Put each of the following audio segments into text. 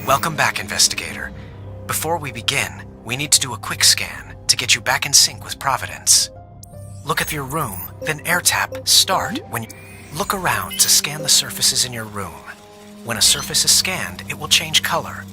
Welcome back, Investigator. Before we begin, we need to do a quick scan to get you back in sync with Providence. Look at your room, then air tap Start when you look around to scan the surfaces in your room. When a surface is scanned, it will change color.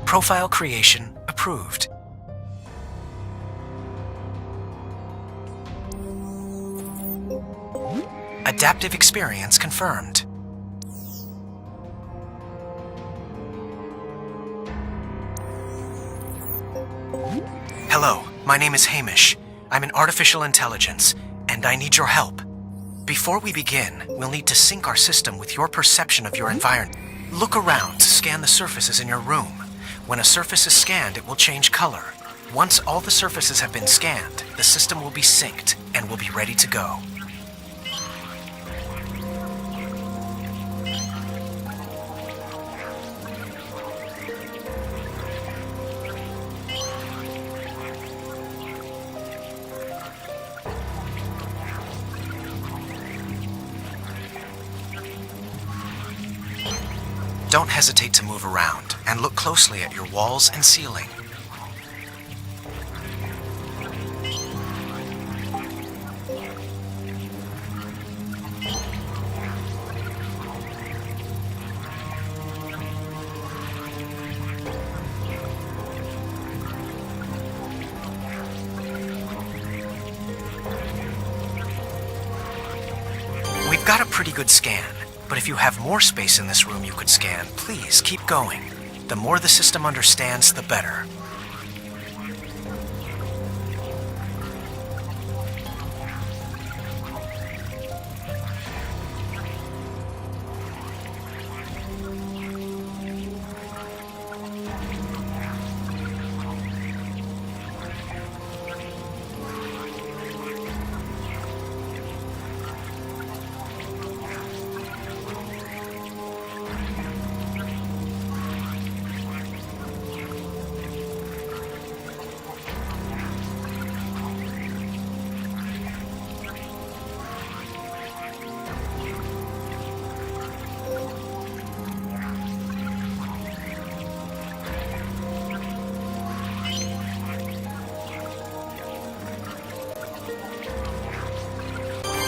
Profile creation approved. Adaptive experience confirmed. Hello, my name is Hamish. I'm an artificial intelligence, and I need your help. Before we begin, we'll need to sync our system with your perception of your environment. Look around to scan the surfaces in your room. When a surface is scanned, it will change color. Once all the surfaces have been scanned, the system will be synced and will be ready to go. Don't hesitate to move around and look closely at your walls and ceiling. We've got a pretty good scan. But if you have more space in this room you could scan, please keep going. The more the system understands, the better.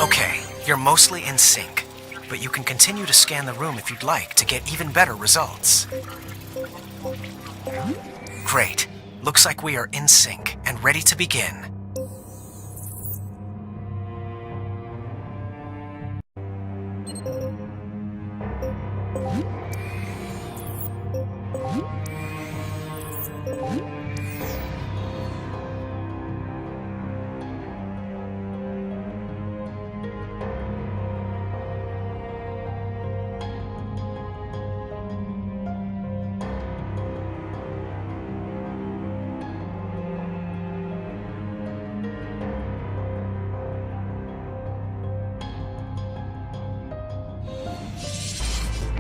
Okay, you're mostly in sync, but you can continue to scan the room if you'd like to get even better results. Great. Looks like we are in sync and ready to begin.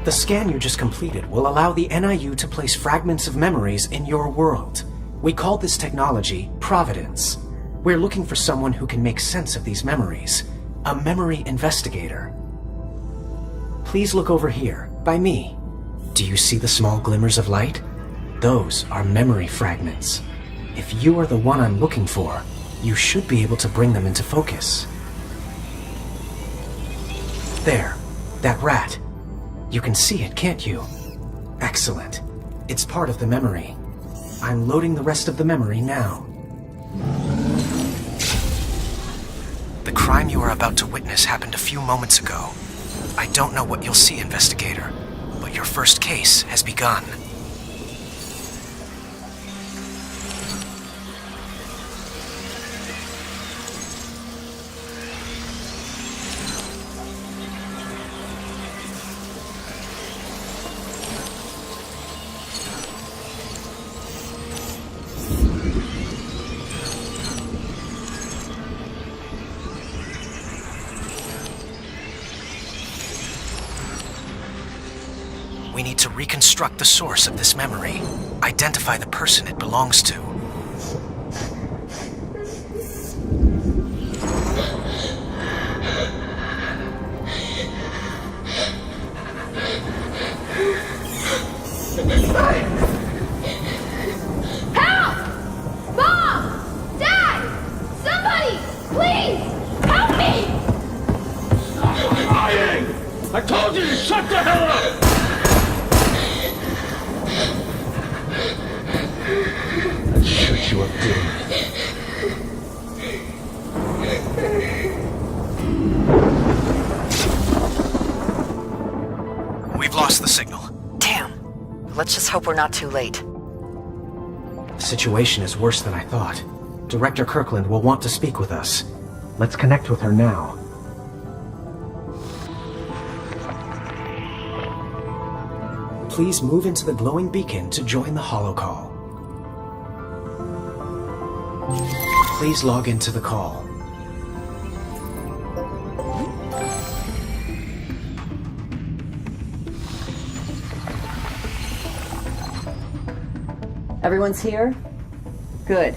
The scan you just completed will allow the NIU to place fragments of memories in your world. We call this technology Providence. We're looking for someone who can make sense of these memories. A memory investigator. Please look over here, by me. Do you see the small glimmers of light? Those are memory fragments. If you are the one I'm looking for, you should be able to bring them into focus. There. That rat. You can see it, can't you? Excellent. It's part of the memory. I'm loading the rest of the memory now. The crime you are about to witness happened a few moments ago. I don't know what you'll see, investigator, but your first case has begun. We need to reconstruct the source of this memory. Identify the person it belongs to. Help! Mom! Dad! Somebody! Please! Help me! I'm lying! I told you to shut the hell up! I'll shoot you up, dude. We've lost the signal. Damn. Let's just hope we're not too late. The situation is worse than I thought. Director Kirkland will want to speak with us. Let's connect with her now. Please move into the glowing beacon to join the holocall. Please log into the call. Everyone's here? Good.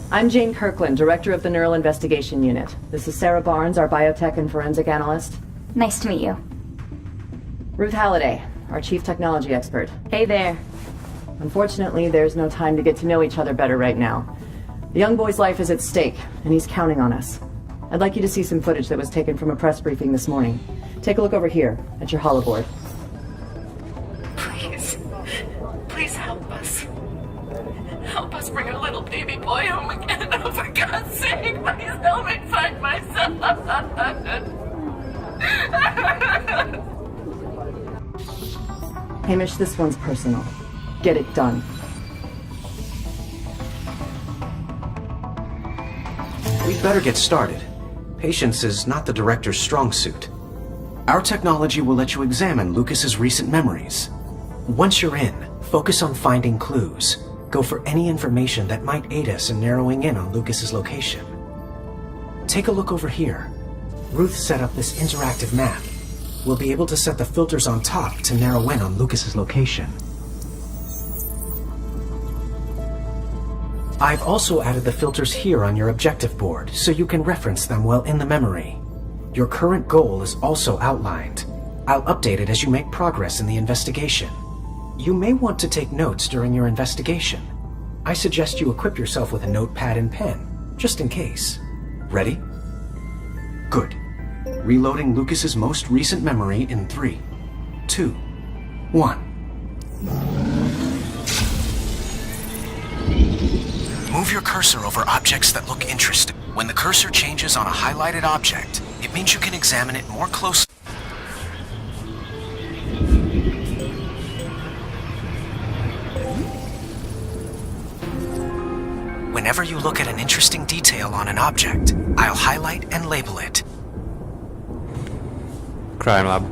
I'm Jane Kirkland, Director of the Neural Investigation Unit. This is Sarah Barnes, our biotech and forensic analyst. Nice to meet you. Ruth Halliday, our Chief Technology Expert. Hey there. Unfortunately, there's no time to get to know each other better right now. The young boy's life is at stake, and he's counting on us. I'd like you to see some footage that was taken from a press briefing this morning. Take a look over here, at your holoboard. Please. Please help us. Help us bring our little baby boy home again. Oh, for God's sake, please help me find my son. Hamish, this one's personal. Get it done. We'd better get started. Patience is not the director's strong suit. Our technology will let you examine Lucas's recent memories. Once you're in, focus on finding clues. Go for any information that might aid us in narrowing in on Lucas's location. Take a look over here. Ruth set up this interactive map. We'll be able to set the filters on top to narrow in on Lucas's location. I've also added the filters here on your objective board, so you can reference them while in the memory. Your current goal is also outlined. I'll update it as you make progress in the investigation. You may want to take notes during your investigation. I suggest you equip yourself with a notepad and pen, just in case. Ready? Good. Reloading Lucas's most recent memory in 3, 2, 1. Move your cursor over objects that look interesting. When the cursor changes on a highlighted object, it means you can examine it more closely. Whenever you look at an interesting detail on an object, I'll highlight and label it. Crime lab.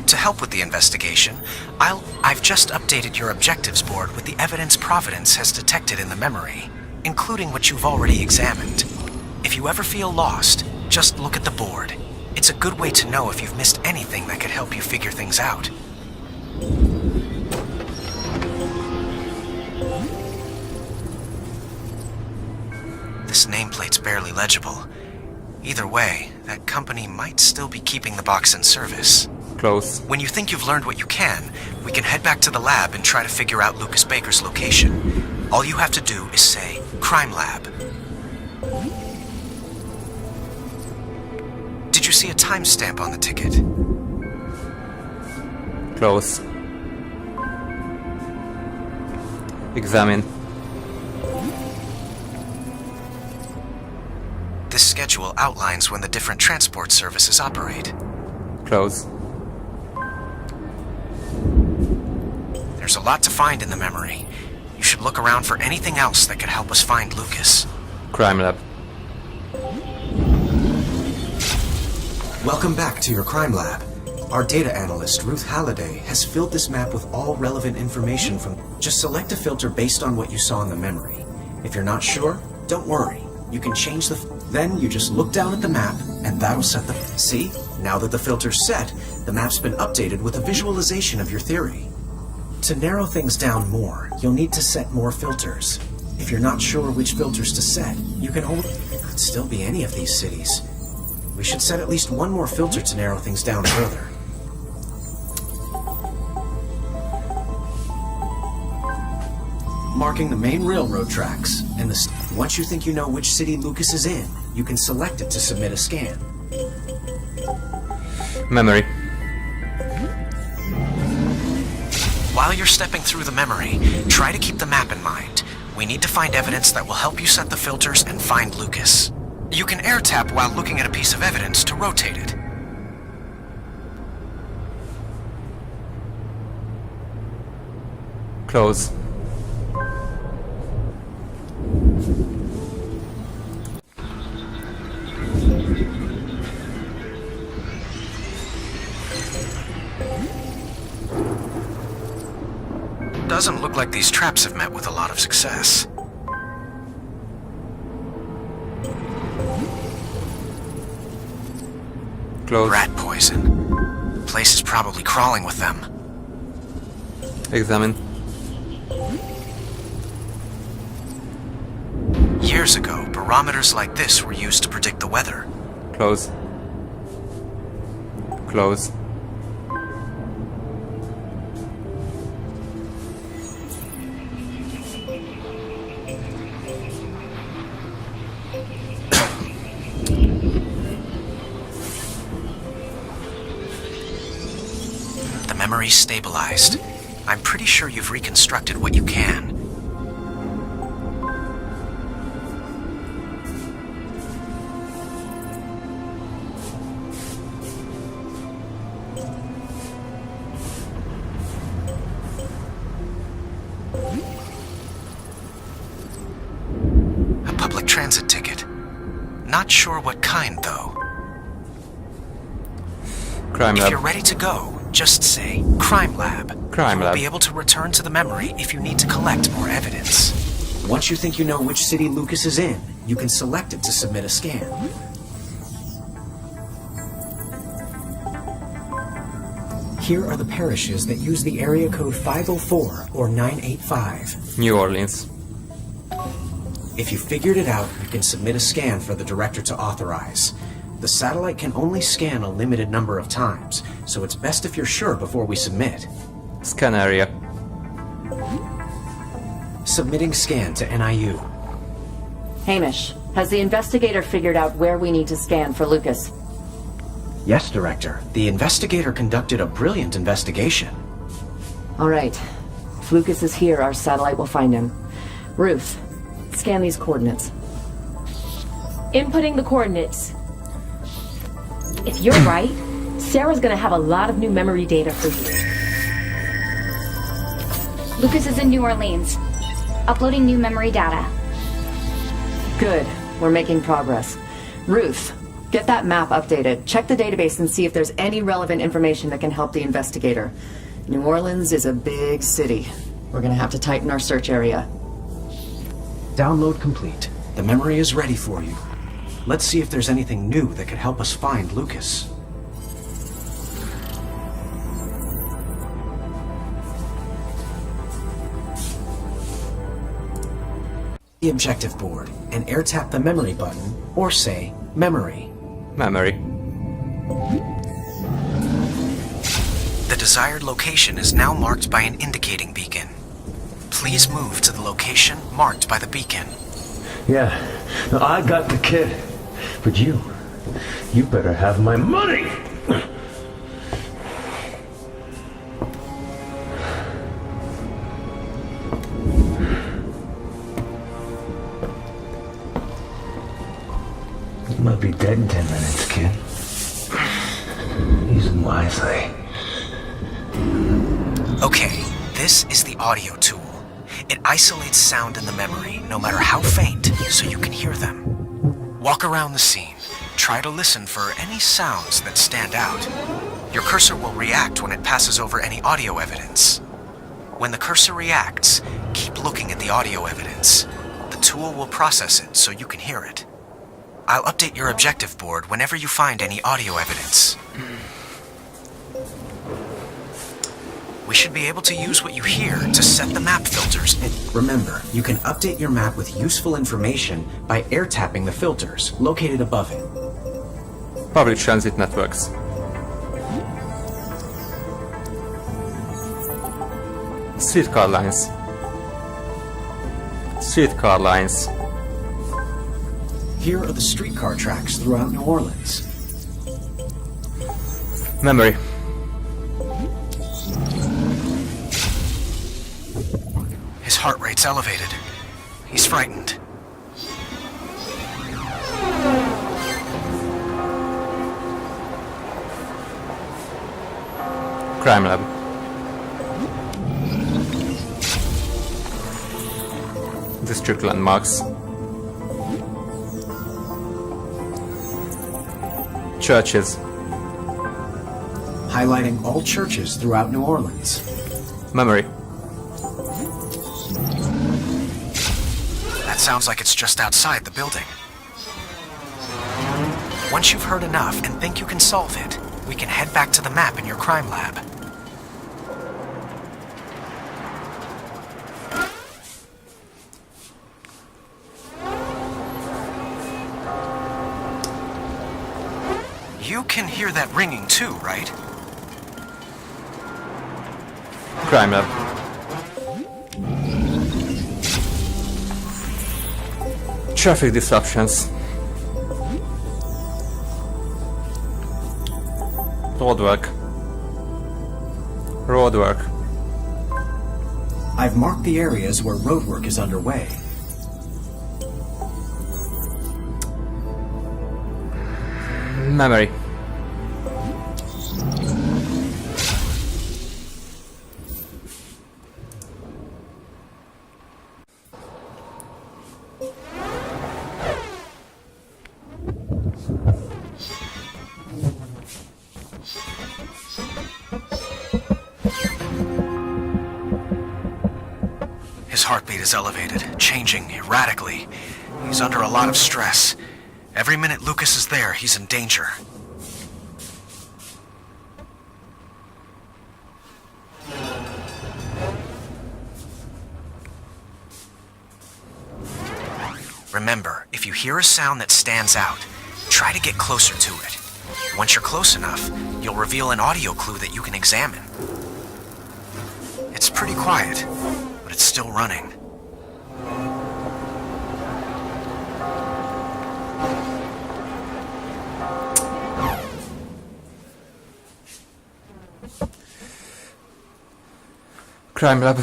To help with the investigation, I've just updated your objectives board with the evidence Providence has detected in the memory, including what you've already examined. If you ever feel lost, just look at the board. It's a good way to know if you've missed anything that could help you figure things out. This nameplate's barely legible. Either way, that company might still be keeping the box in service. Close. When you think you've learned what you can, we can head back to the lab and try to figure out Lucas Baker's location. All you have to do is say, Crime Lab. you see a timestamp on the ticket? Close. Examine. This schedule outlines when the different transport services operate. Close. There's a lot to find in the memory. You should look around for anything else that could help us find Lucas. Crime lab. Welcome back to your crime lab. Our data analyst, Ruth Halliday, has filled this map with all relevant information from... Just select a filter based on what you saw in the memory. If you're not sure, don't worry. You can change the... Then you just look down at the map, and that'll set the... See? Now that the filter's set, the map's been updated with a visualization of your theory. To narrow things down more, you'll need to set more filters. If you're not sure which filters to set, you can only... It could still be any of these cities. We should set at least one more filter to narrow things down further. Marking the main railroad tracks, and once you think you know which city Lucas is in, you can select it to submit a scan. Memory. While you're stepping through the memory, try to keep the map in mind. We need to find evidence that will help you set the filters and find Lucas. You can air tap while looking at a piece of evidence to rotate it. Close. Doesn't look like these traps have met with a lot of success. Close. Rat poison. Place is probably crawling with them. Examine. Years ago, barometers like this were used to predict the weather. Close. Close. The memory's stabilized. I'm pretty sure you've reconstructed what you can. A public transit ticket. Not sure what kind, though. Crime If lab. you're ready to go, just say Crime Lab. Crime You'll lab. be able to return to the memory if you need to collect more evidence. Once you think you know which city Lucas is in, you can select it to submit a scan. Here are the parishes that use the area code 504 or 985. New Orleans. If you figured it out, you can submit a scan for the director to authorize. The satellite can only scan a limited number of times, so it's best if you're sure before we submit. Scan area. Submitting scan to NIU. Hamish, has the investigator figured out where we need to scan for Lucas? Yes, Director. The investigator conducted a brilliant investigation. All right. If Lucas is here, our satellite will find him. Ruth, scan these coordinates. Inputting the coordinates. If you're right, Sarah's gonna have a lot of new memory data for you. Lucas is in New Orleans. Uploading new memory data. Good. We're making progress. Ruth, get that map updated. Check the database and see if there's any relevant information that can help the investigator. New Orleans is a big city. We're gonna have to tighten our search area. Download complete. The memory is ready for you. Let's see if there's anything new that could help us find Lucas. The objective board and air tap the memory button or say memory. Memory. The desired location is now marked by an indicating beacon. Please move to the location marked by the beacon. Yeah, no, I got the kid. But you You better have my money! You might be dead in 10 minutes, kid. Use them wisely. Okay, this is the audio tool. It isolates sound in the memory, no matter how faint, so you can hear them. Walk around the scene. Try to listen for any sounds that stand out. Your cursor will react when it passes over any audio evidence. When the cursor reacts, keep looking at the audio evidence. The tool will process it so you can hear it. I'll update your objective board whenever you find any audio evidence. We should be able to use what you hear to set the map filters. And remember, you can update your map with useful information by air tapping the filters located above it. Public transit networks. Streetcar lines. Streetcar lines. Here are the streetcar tracks throughout New Orleans. Memory. His heart rate's elevated. He's frightened. Crime lab. District landmarks. Churches. Highlighting all churches throughout New Orleans. Memory. That sounds like it's just outside the building. Once you've heard enough and think you can solve it, we can head back to the map in your crime lab. You can hear that ringing too, right? Crime lab. Traffic disruptions. Roadwork. Roadwork. I've marked the areas where roadwork is underway. Memory. His heartbeat is elevated, changing erratically. He's under a lot of stress. Every minute Lucas is there, he's in danger. Remember, if you hear a sound that stands out, try to get closer to it. Once you're close enough, you'll reveal an audio clue that you can examine. It's pretty quiet, but it's still running. Crime lab.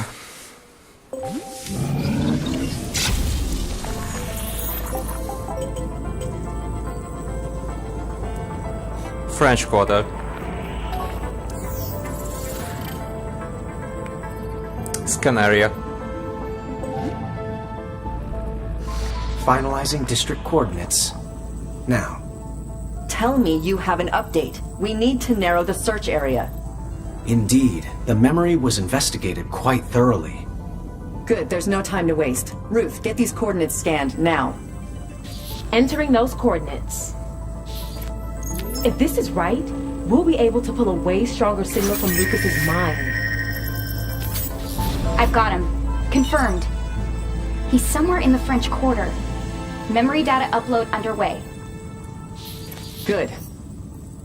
French Quarter. Scan area. Finalizing district coordinates. Now. Tell me you have an update. We need to narrow the search area. Indeed, the memory was investigated quite thoroughly. Good, there's no time to waste. Ruth, get these coordinates scanned now. Entering those coordinates. If this is right, we'll be able to pull a way stronger signal from Lucas's mind. I've got him. Confirmed. He's somewhere in the French Quarter. Memory data upload underway. Good.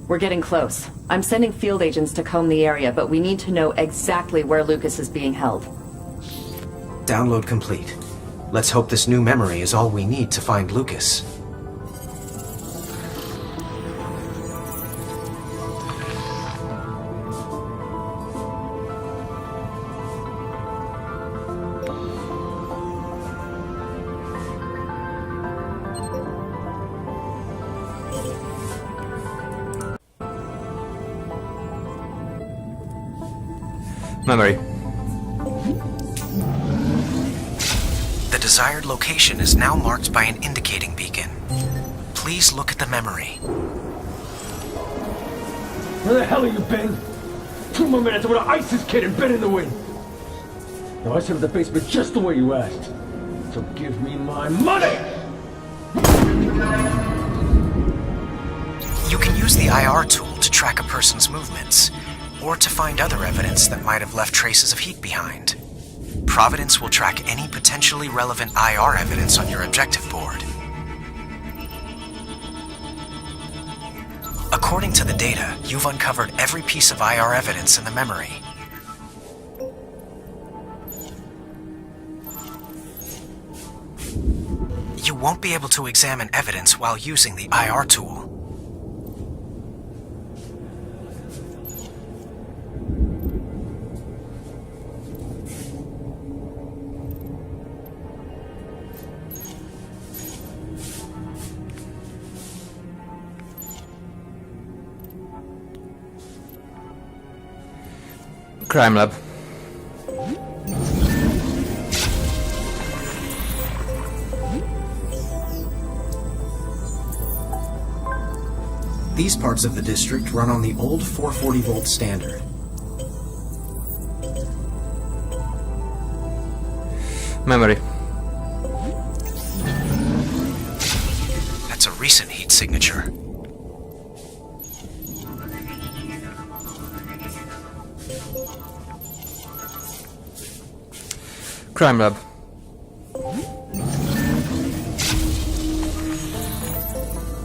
We're getting close. I'm sending field agents to comb the area, but we need to know exactly where Lucas is being held. Download complete. Let's hope this new memory is all we need to find Lucas. Memory. The desired location is now marked by an indicating beacon. Please look at the memory. Where the hell have you been? 2 more minutes, I would have iced this kid and been in the wind. Now I set up the basement just the way you asked. So give me my money! You can use the IR tool to track a person's movements, or to find other evidence that might have left traces of heat behind. Providence will track any potentially relevant IR evidence on your objective board. According to the data, you've uncovered every piece of IR evidence in the memory. You won't be able to examine evidence while using the IR tool. Crime lab. These parts of the district run on the old 440-volt standard. Memory. That's a recent heat signature. Crime lab.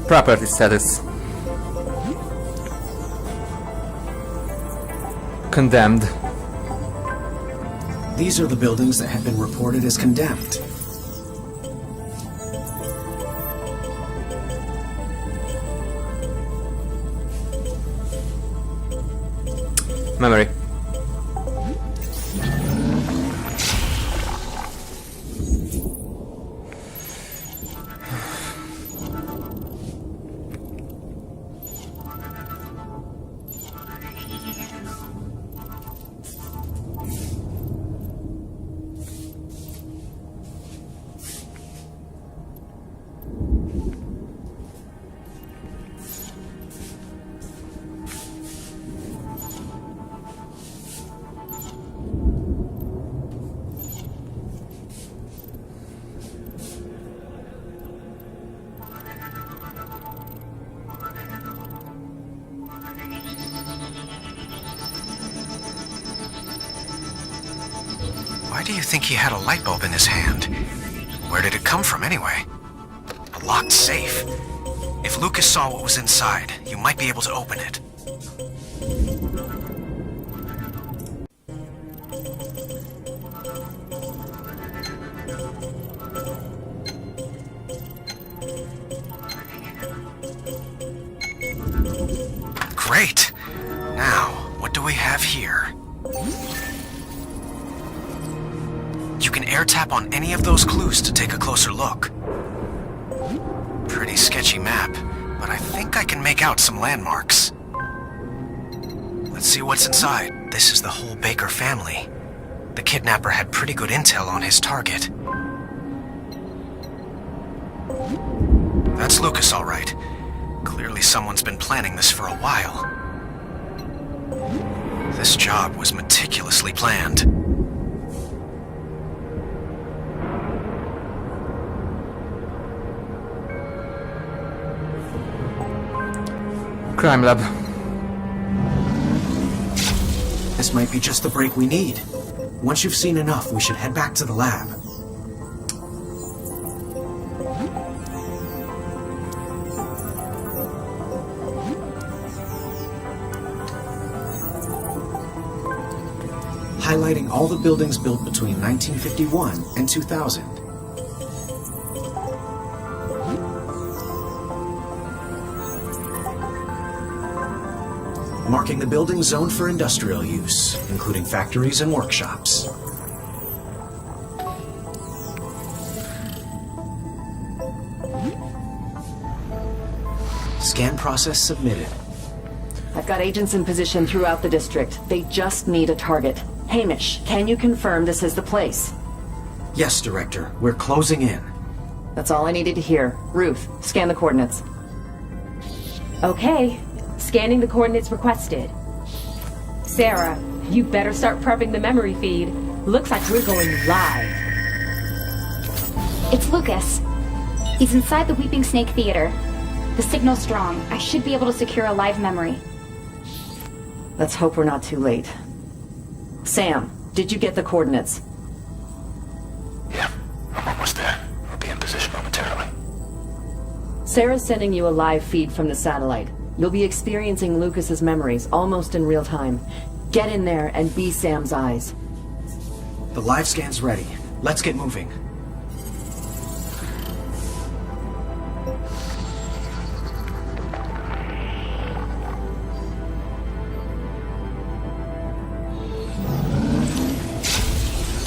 Property status. Condemned. These are the buildings that have been reported as condemned. Memory. Why do you think he had a light bulb in his hand? Where did it come from anyway? A locked safe. If Lucas saw what was inside, you might be able to open it. Great! Now, what do we have here? You can air tap on any of those clues to take a closer look. Pretty sketchy map, but I think I can make out some landmarks. Let's see what's inside. This is the whole Baker family. The kidnapper had pretty good intel on his target. That's Lucas, all right. Clearly someone's been planning this for a while. This job was meticulously planned. Crime lab. This might be just the break we need. Once you've seen enough, we should head back to the lab. Highlighting all the buildings built between 1951 and 2000. Marking the buildings zoned for industrial use, including factories and workshops. Scan process submitted. I've got agents in position throughout the district. They just need a target. Hamish, can you confirm this is the place? Yes, Director. We're closing in. That's all I needed to hear. Ruth, scan the coordinates. Okay. Scanning the coordinates requested. Sarah, you better start prepping the memory feed. Looks like we're going live. It's Lucas. He's inside the Weeping Snake Theater. The signal's strong. I should be able to secure a live memory. Let's hope we're not too late. Sam, did you get the coordinates? Yeah, I'm almost there. I'll be in position momentarily. Sarah's sending you a live feed from the satellite. You'll be experiencing Lucas's memories almost in real time. Get in there and be Sam's eyes. The live scan's ready. Let's get moving.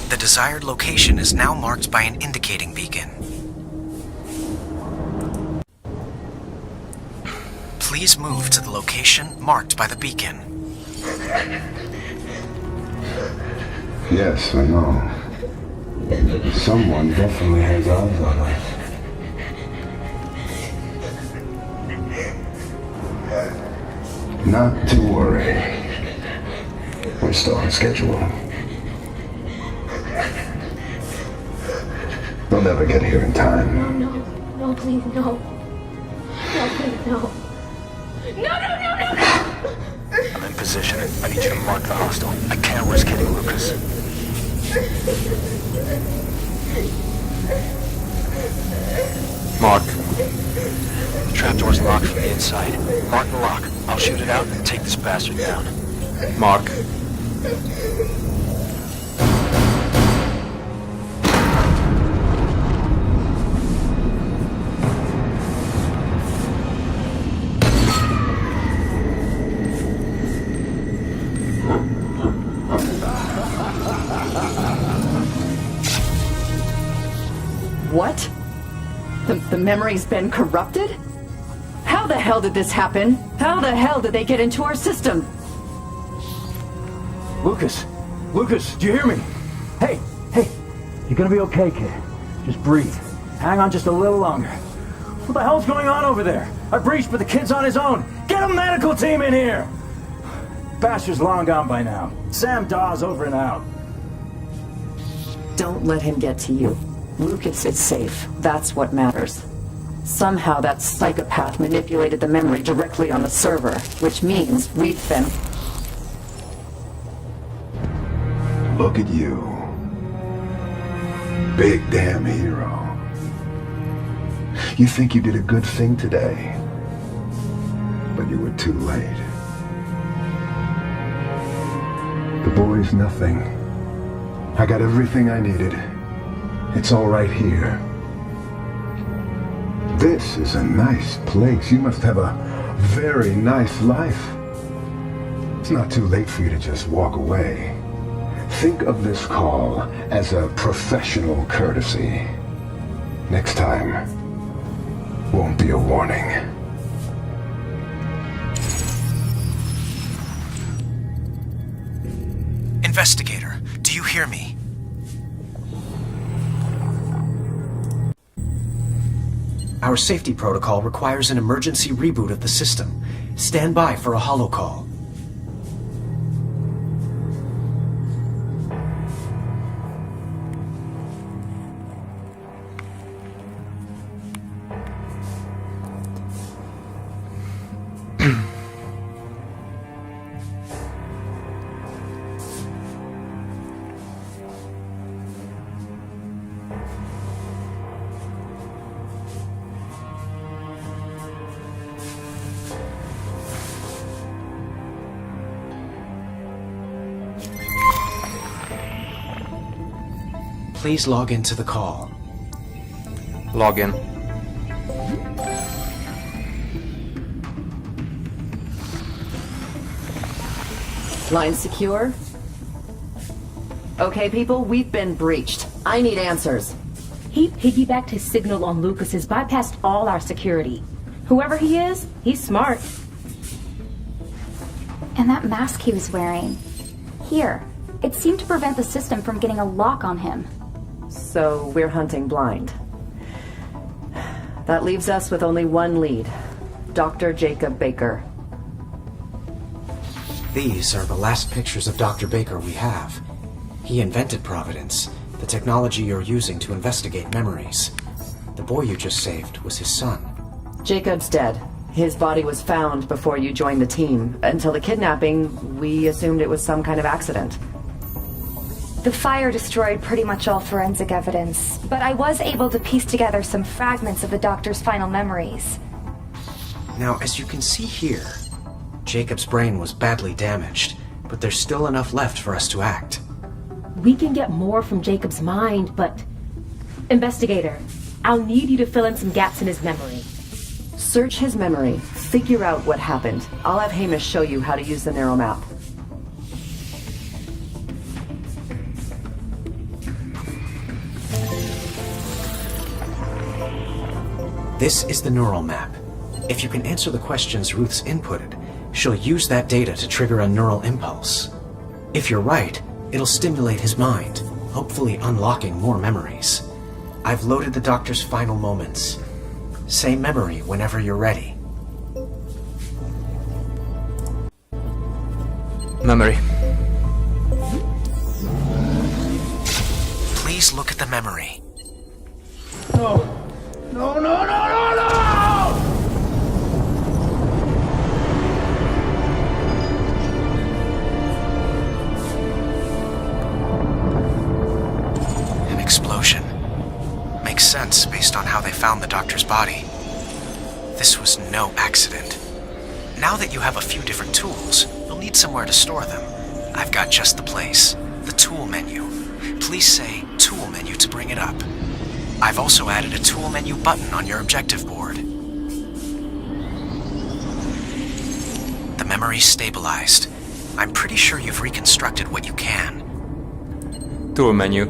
The desired location is now marked by an indicating beacon. Please move to the location marked by the beacon. Yes, I know. Someone definitely has eyes on us. Not to worry. We're still on schedule. They'll never get here in time. No, please, no. No, please, no. No! I'm in position. I need you to mark the hostile. I can't risk hitting Lucas. Mark. The trapdoor's locked from the inside. Mark the lock. I'll shoot it out and take this bastard down. Mark. What? The memory's been corrupted? How the hell did this happen? How the hell did they get into our system? Lucas! Lucas, do you hear me? Hey! You're gonna be okay, kid. Just breathe. Hang on just a little longer. What the hell's going on over there? I breached, but the kid's on his own. Get a medical team in here! Bastard's long gone by now. Sam Dawes over and out. Don't let him get to you. Lucas is safe. That's what matters. Somehow that psychopath manipulated the memory directly on the server, which means we've been... Look at you. Big damn hero. You think you did a good thing today, but you were too late. The boy's nothing. I got everything I needed. It's all right here. This is a nice place. You must have a very nice life. It's not too late for you to just walk away. Think of this call as a professional courtesy. Next time won't be a warning. Investigator, do you hear me? Our safety protocol requires an emergency reboot of the system. Stand by for a holocall. Please log into the call. Log in. Line secure? Okay, people, we've been breached. I need answers. He piggybacked his signal on Lucas's, bypassed all our security. Whoever he is, he's smart. And that mask he was wearing. Here, It seemed to prevent the system from getting a lock on him. So we're hunting blind. That leaves us with only one lead. Dr. Jacob Baker. These are the last pictures of Dr. Baker we have. He invented Providence, the technology you're using to investigate memories. The boy you just saved was his son. Jacob's dead. His body was found before you joined the team. Until the kidnapping, we assumed it was some kind of accident. The fire destroyed pretty much all forensic evidence, but I was able to piece together some fragments of the doctor's final memories. Now, as you can see here, Jacob's brain was badly damaged, but there's still enough left for us to act. We can get more from Jacob's mind, but... Investigator, I'll need you to fill in some gaps in his memory. Search his memory, figure out what happened. I'll have Hamish show you how to use the neural map. This is the neural map. If you can answer the questions Ruth's inputted, she'll use that data to trigger a neural impulse. If you're right, it'll stimulate his mind, hopefully unlocking more memories. I've loaded the doctor's final moments. Say memory whenever you're ready. Memory. Please look at the memory. No! No, no, no, no, no! An explosion. Makes sense based on how they found the doctor's body. This was no accident. Now that you have a few different tools, you'll need somewhere to store them. I've got just the place. The tool menu. Please say tool menu to bring it up. I've also added a tool menu button on your objective board. The memory's stabilized. I'm pretty sure you've reconstructed what you can. Tool menu.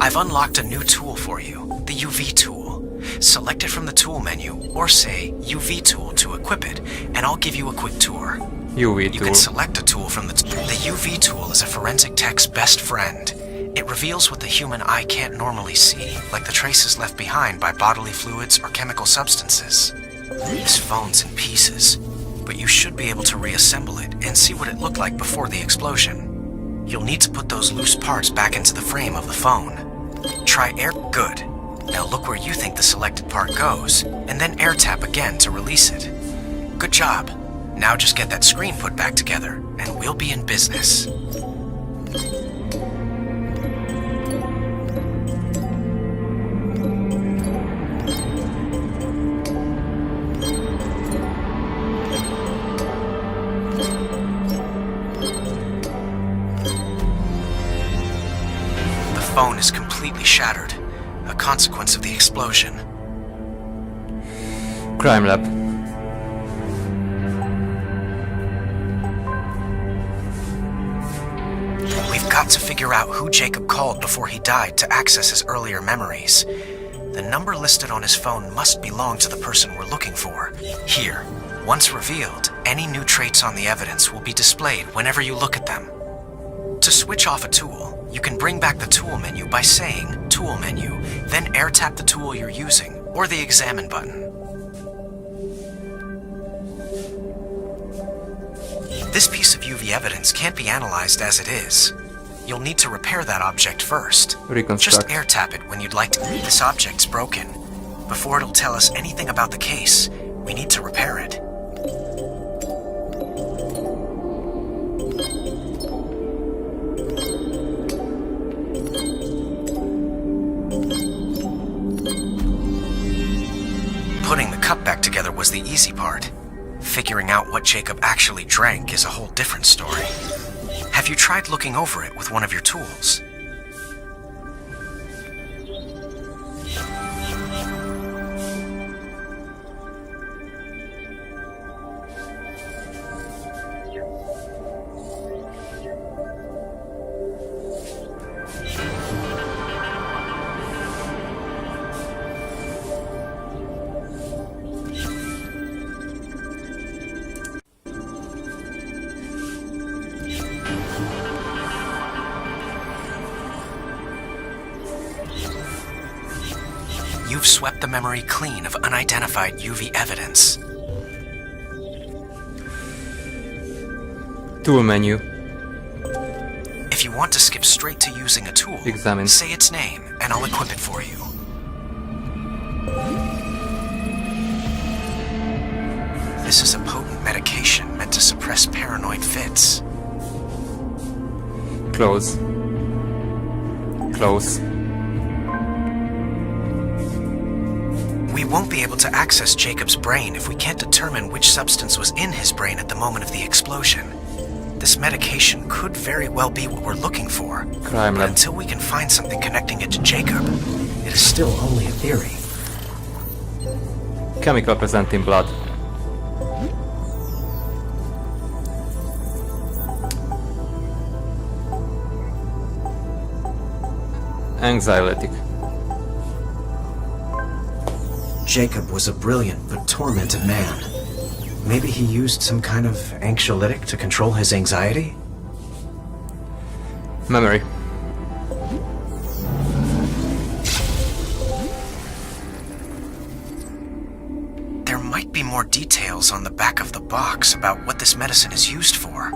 I've unlocked a new tool for you, the UV tool. Select it from the tool menu, or say UV tool to equip it, and I'll give you a quick tour. UV You tool. can select a tool from the UV tool is a forensic tech's best friend. It reveals what the human eye can't normally see, like the traces left behind by bodily fluids or chemical substances. This phone's in pieces, but you should be able to reassemble it and see what it looked like before the explosion. You'll need to put those loose parts back into the frame of the phone. Try air... Good. Now look where you think the selected part goes, and then air tap again to release it. Good job. Now just get that screen put back together, and we'll be in business. The phone is completely shattered, a consequence of the explosion. Crime lab. We've got to figure out who Jacob called before he died to access his earlier memories. The number listed on his phone must belong to the person we're looking for. Here, once revealed, any new traits on the evidence will be displayed whenever you look at them. To switch off a tool, you can bring back the tool menu by saying Tool Menu, then air tap the tool you're using, or the Examine button. This piece of UV evidence can't be analyzed as it is. You'll need to repair that object first. Reconstruct. Just air tap it when you'd like to. This object's broken. Before it'll tell us anything about the case, we need to repair it. Putting the cup back together was the easy part. Figuring out what Jacob actually drank is a whole different story. Have you tried looking over it with one of your tools? You've swept the memory clean of unidentified UV evidence. Tool menu. If you want to skip straight to using a tool, Examine. say its name and I'll equip it for you. This is a potent medication meant to suppress paranoid fits. Close. Close. We won't be able to access Jacob's brain if we can't determine which substance was in his brain at the moment of the explosion. This medication could very well be what we're looking for. Crime But lab. until we can find something connecting it to Jacob, it is still only a theory. Chemical present in blood. Anxiolytic. Jacob was a brilliant but tormented man. Maybe he used some kind of anxiolytic to control his anxiety? Memory. There might be more details on the back of the box about what this medicine is used for.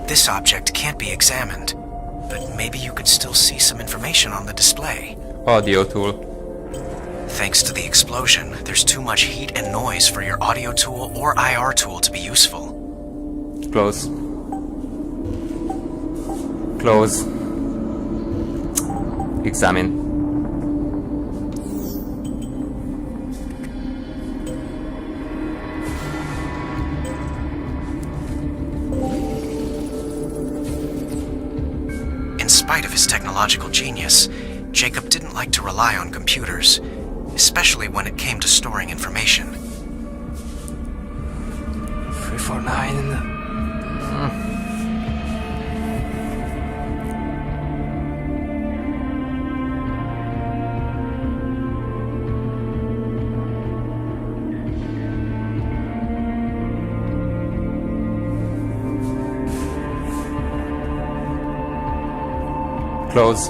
This object can't be examined, but maybe you could still see some information on the display. Audio tool. Thanks to the explosion, there's too much heat and noise for your audio tool or IR tool to be useful. Close. Close. Examine. In spite of his technological genius, Jacob didn't like to rely on computers, especially when it came to storing information. 349. Close.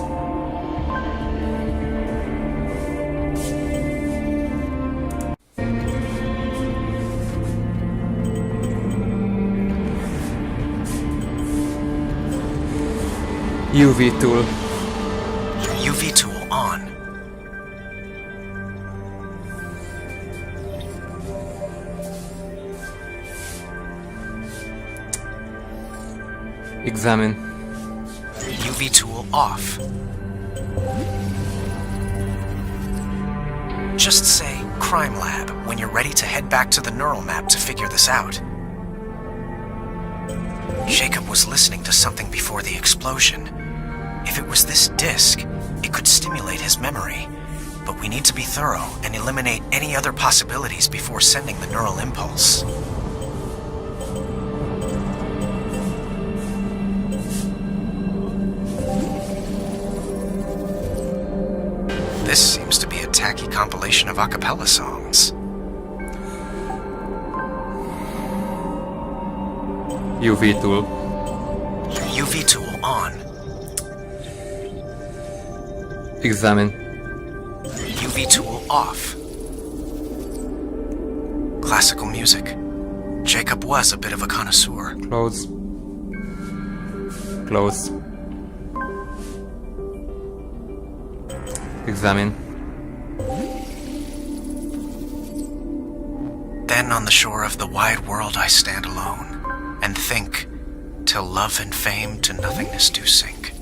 UV tool. UV tool on. Examine. UV tool off. Just say Crime Lab when you're ready to head back to the neural map to figure this out. Jacob was listening to something before the explosion. If it was this disc, it could stimulate his memory. But we need to be thorough and eliminate any other possibilities before sending the neural impulse. This seems to be a tacky compilation of a cappella songs. UV tool. UV tool on. Examine. UV tool off. Classical music. Jacob was a bit of a connoisseur. Close. Close. Examine. Then on the shore of the wide world I stand alone, and think, till love and fame to nothingness do sink.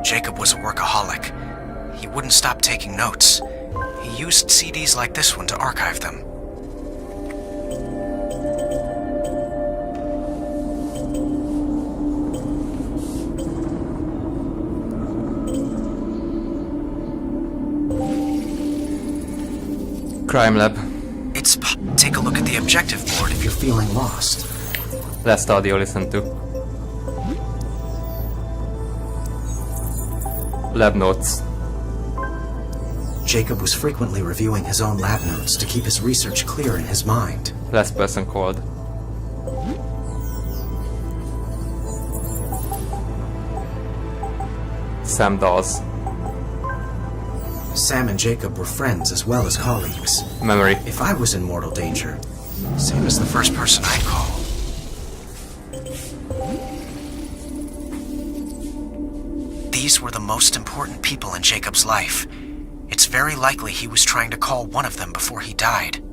Jacob was a workaholic. He wouldn't stop taking notes. He used CDs like this one to archive them. Crime lab. Take a look at the objective board if you're feeling lost. Last audio listen to. Lab notes. Jacob was frequently reviewing his own lab notes to keep his research clear in his mind. Last person called. Sam Dawes. Sam and Jacob were friends as well as colleagues. Memory. If I was in mortal danger, Sam is the first person I'd call. These were the most important people in Jacob's life. It's very likely he was trying to call one of them before he died.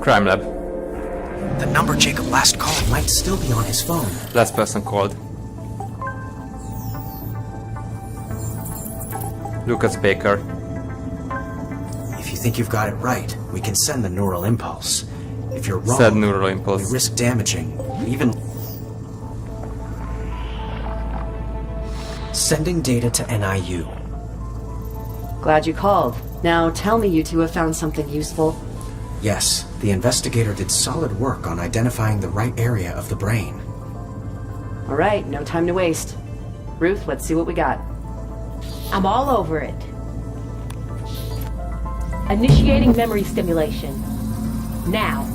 Crime lab. The number Jacob last called might still be on his phone. Last person called. Lucas Baker. If you think you've got it right, we can send the neural impulse. If you're wrong, Said neural impulse. we risk damaging, even... Sending data to NIU. Glad you called. Now tell me you two have found something useful. Yes, the investigator did solid work on identifying the right area of the brain. All right, no time to waste. Ruth, let's see what we got. I'm all over it. Initiating memory stimulation. Now.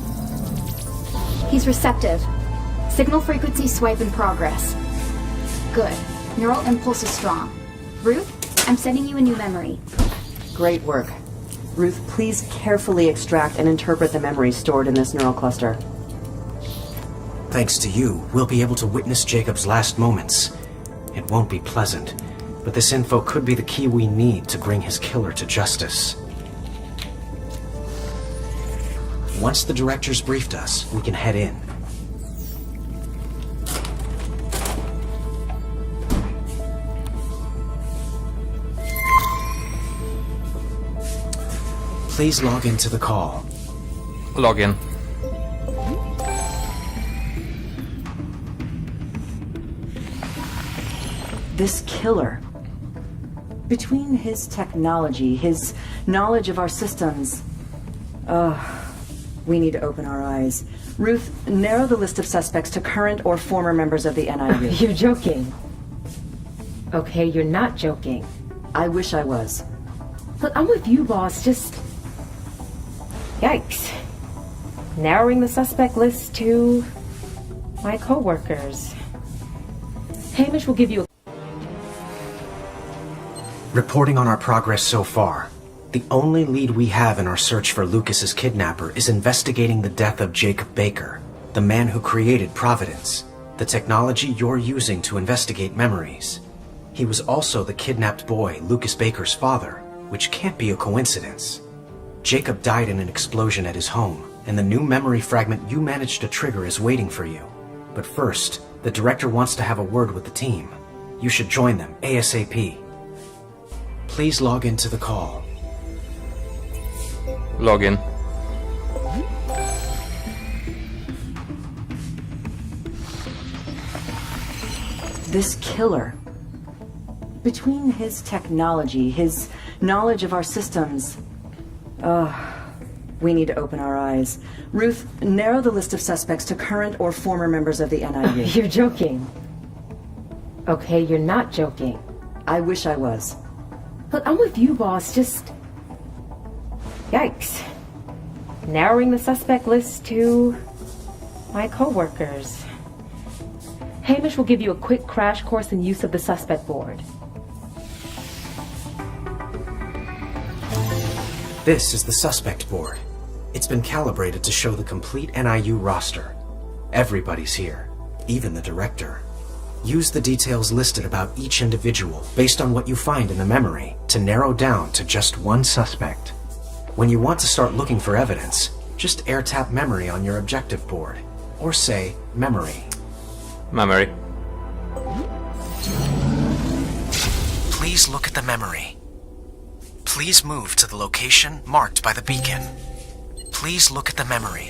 He's receptive. Signal frequency swipe in progress. Good. Neural impulse is strong. Ruth, I'm sending you a new memory. Great work. Ruth, please carefully extract and interpret the memories stored in this neural cluster. Thanks to you, we'll be able to witness Jacob's last moments. It won't be pleasant, but this info could be the key we need to bring his killer to justice. Once the directors briefed us, we can head in. Please log into the call. Log in. This killer. Between his technology, his knowledge of our systems... we need to open our eyes. Ruth, narrow the list of suspects to current or former members of the NIU. You're joking. Okay, you're not joking. I wish I was. Look, I'm with you, boss. Just... Yikes. Narrowing the suspect list to... my co-workers. Hamish will give you a... Reporting on our progress so far. The only lead we have in our search for Lucas's kidnapper is investigating the death of Jacob Baker, the man who created Providence, the technology you're using to investigate memories. He was also the kidnapped boy, Lucas Baker's father, which can't be a coincidence. Jacob died in an explosion at his home, and the new memory fragment you managed to trigger is waiting for you. But first, the director wants to have a word with the team. You should join them ASAP. Please log into the call. Log in. This killer. Between his technology, his knowledge of our systems... we need to open our eyes. Ruth, narrow the list of suspects to current or former members of the NIU. You're joking. Okay, you're not joking. I wish I was. Look, I'm with you, boss. Just... Yikes. Narrowing the suspect list to... my co-workers. Hamish will give you a quick crash course in use of the suspect board. This is the suspect board. It's been calibrated to show the complete NIU roster. Everybody's here, even the director. Use the details listed about each individual based on what you find in the memory to narrow down to just one suspect. When you want to start looking for evidence, just air tap memory on your objective board, or say memory. Memory. Please look at the memory. Please move to the location marked by the beacon. Please look at the memory.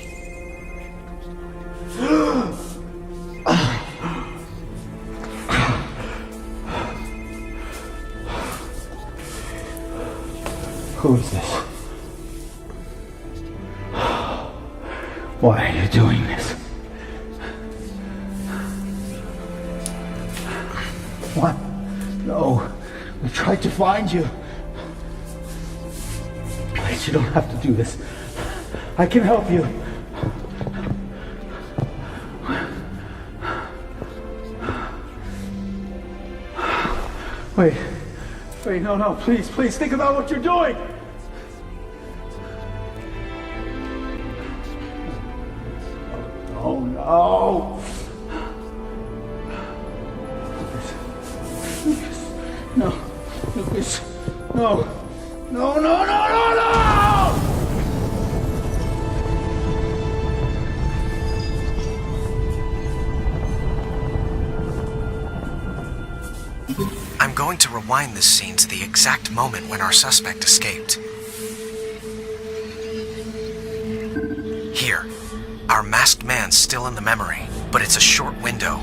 Who is this? Why are you doing this? What? No. We tried to find you. Please, you don't have to do this. I can help you. Wait, no, please, think about what you're doing! Oh, no! Lucas, no, Lucas, no! I'm going to rewind this scene to the exact moment when our suspect escaped. Here, our masked man's still in the memory, but it's a short window.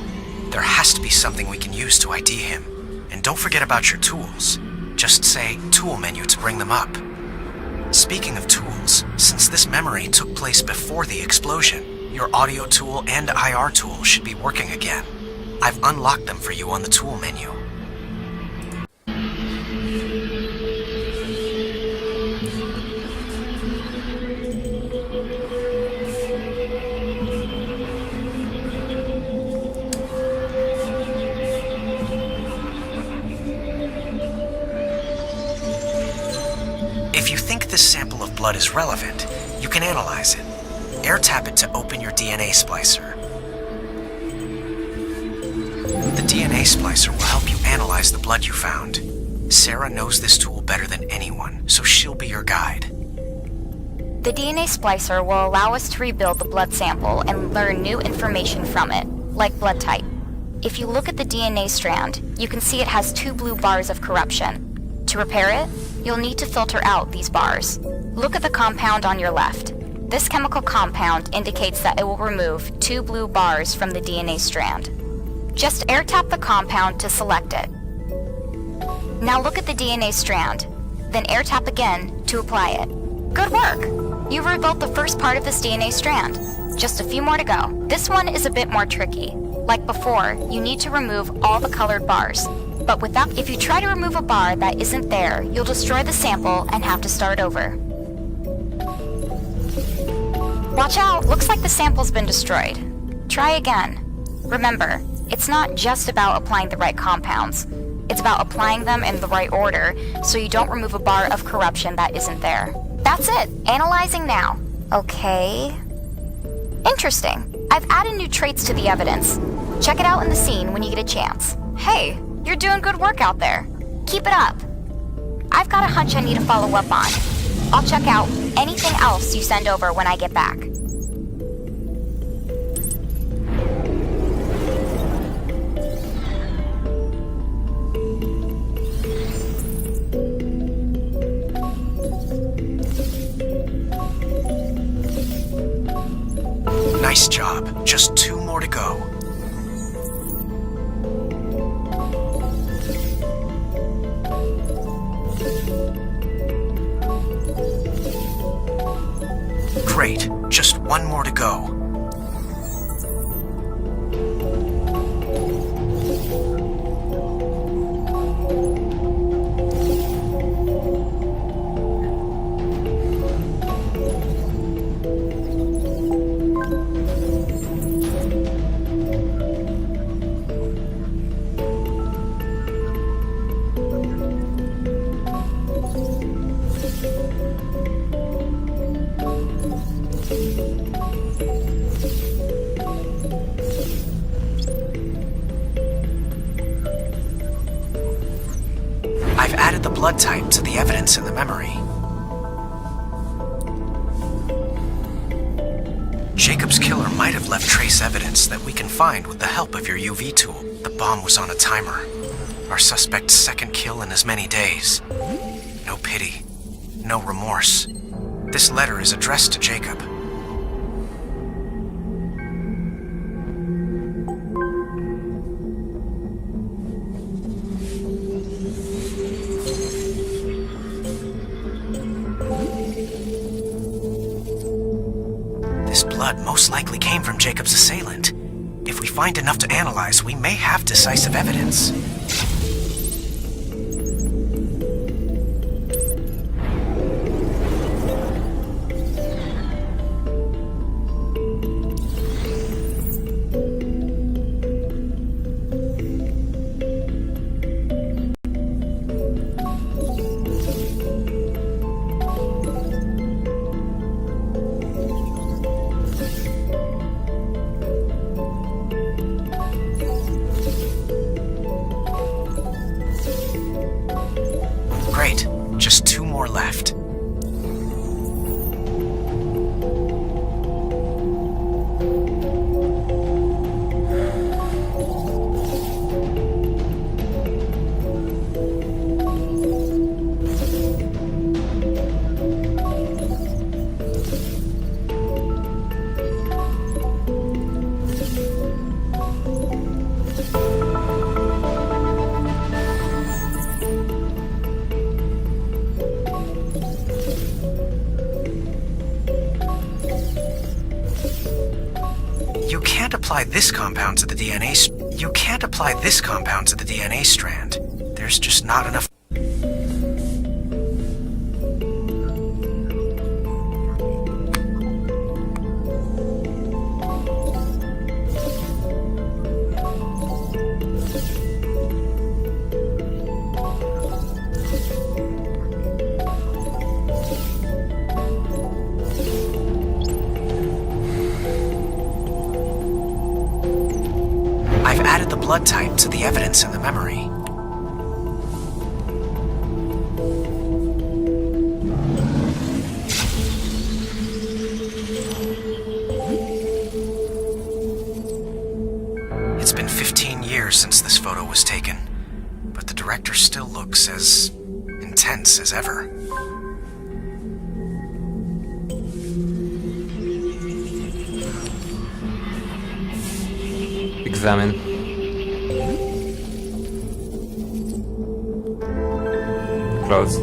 There has to be something we can use to ID him. And don't forget about your tools. Just say tool menu to bring them up. Speaking of tools, since this memory took place before the explosion, your audio tool and IR tool should be working again. I've unlocked them for you on the tool menu. If you think this sample of blood is relevant, you can analyze it. Air tap it to open your DNA splicer. The DNA splicer will help you analyze the blood you found. Sarah knows this tool better than anyone, so she'll be your guide. The DNA splicer will allow us to rebuild the blood sample and learn new information from it, like blood type. If you look at the DNA strand, you can see it has 2 blue bars of corruption. To repair it, you'll need to filter out these bars. Look at the compound on your left. This chemical compound indicates that it will remove 2 blue bars from the DNA strand. Just air tap the compound to select it. Now look at the DNA strand, then air tap again to apply it. Good work! You've rebuilt the first part of this DNA strand. Just a few more to go. This one is a bit more tricky. Like before, you need to remove all the colored bars. But if you try to remove a bar that isn't there, you'll destroy the sample and have to start over. Watch out! Looks like the sample's been destroyed. Try again. Remember, it's not just about applying the right compounds. It's about applying them in the right order, so you don't remove a bar of corruption that isn't there. That's it! Analyzing now. Okay. Interesting. I've added new traits to the evidence. Check it out in the scene when you get a chance. Hey, you're doing good work out there. Keep it up. I've got a hunch I need to follow up on. I'll check out anything else you send over when I get back. Nice job. Just 2 more to go. Great. Just 1 more to go. I've added the blood type to the evidence in the memory. Jacob's killer might have left trace evidence that we can find with the help of your UV tool. The bomb was on a timer. Our suspect's second kill in as many days. No pity. No remorse. This letter is addressed to Jacob. This blood most likely came from Jacob's assailant. If we find enough to analyze, we may have decisive evidence. Just 2 more left. You can't apply this compound to the DNA strand. There's just not enough. I've added the blood type to the evidence in the memory. It's been 15 years since this photo was taken, but the director still looks as intense as ever. Examine. Close.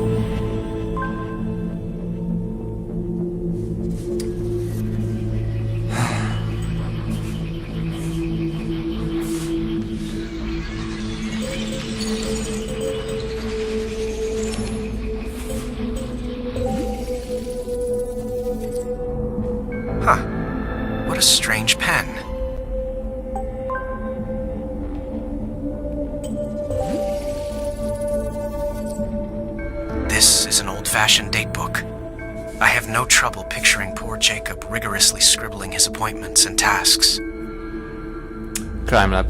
Huh. What a strange pen. This is an old-fashioned datebook. I have no trouble picturing poor Jacob rigorously scribbling his appointments and tasks. Crime lab.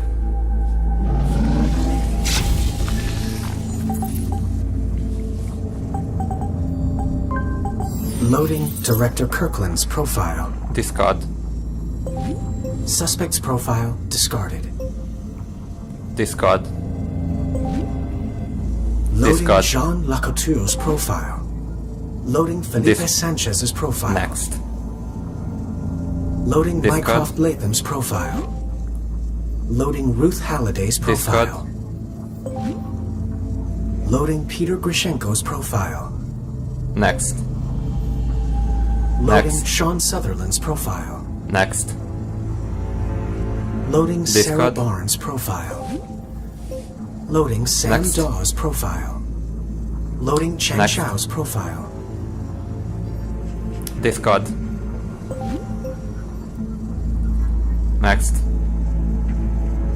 Loading Director Kirkland's profile. Discard. Suspect's profile discarded. Discard. Loading Discard. Jean Lacouture's profile. Loading Felipe Sanchez's profile. Next. Loading Discard. Mycroft Latham's profile. Loading Ruth Halliday's profile. Loading Peter Grishenko's profile. Next. Loading Next. Sean Sutherland's profile. Next. Loading Sarah Discard. Barnes' profile. Loading Sam Next. Dawes' profile. Loading Chen Next. Xiao's profile. Discard. Next.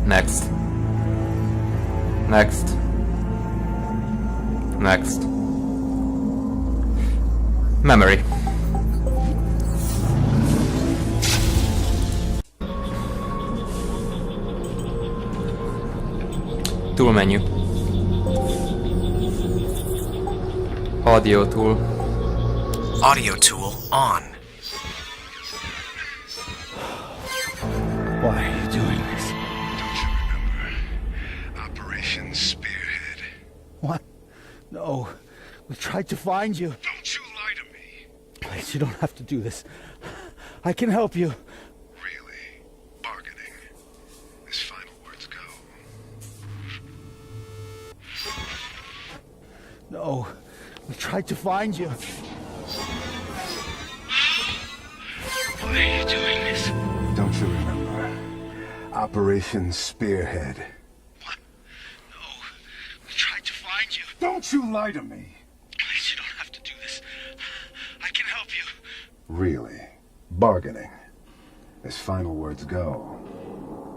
Next. Next. Next. Memory. Tool menu. Audio tool. Audio tool on. Why are you doing this? Don't you remember? Operation Spearhead. What? No. We tried to find you. Don't you lie to me. Please, you don't have to do this. I can help you. Really? Bargaining. As final words go. No. We tried to find you. Why are you doing this? Don't you remember? Operation Spearhead. What? No. We tried to find you. Don't you lie to me. Please, you don't have to do this. I can help you. Really? Bargaining. As final words go.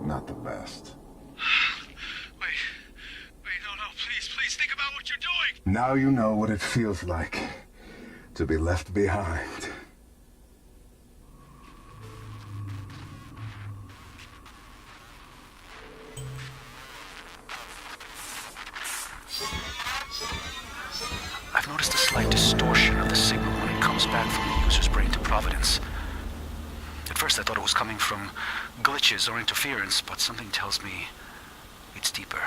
Not the best. Wait, no, please, think about what you're doing. Now you know what it feels like to be left behind. I've noticed a slight distortion of the signal when it comes back from the user's brain to Providence. At first I thought it was coming from glitches or interference, but something tells me it's deeper.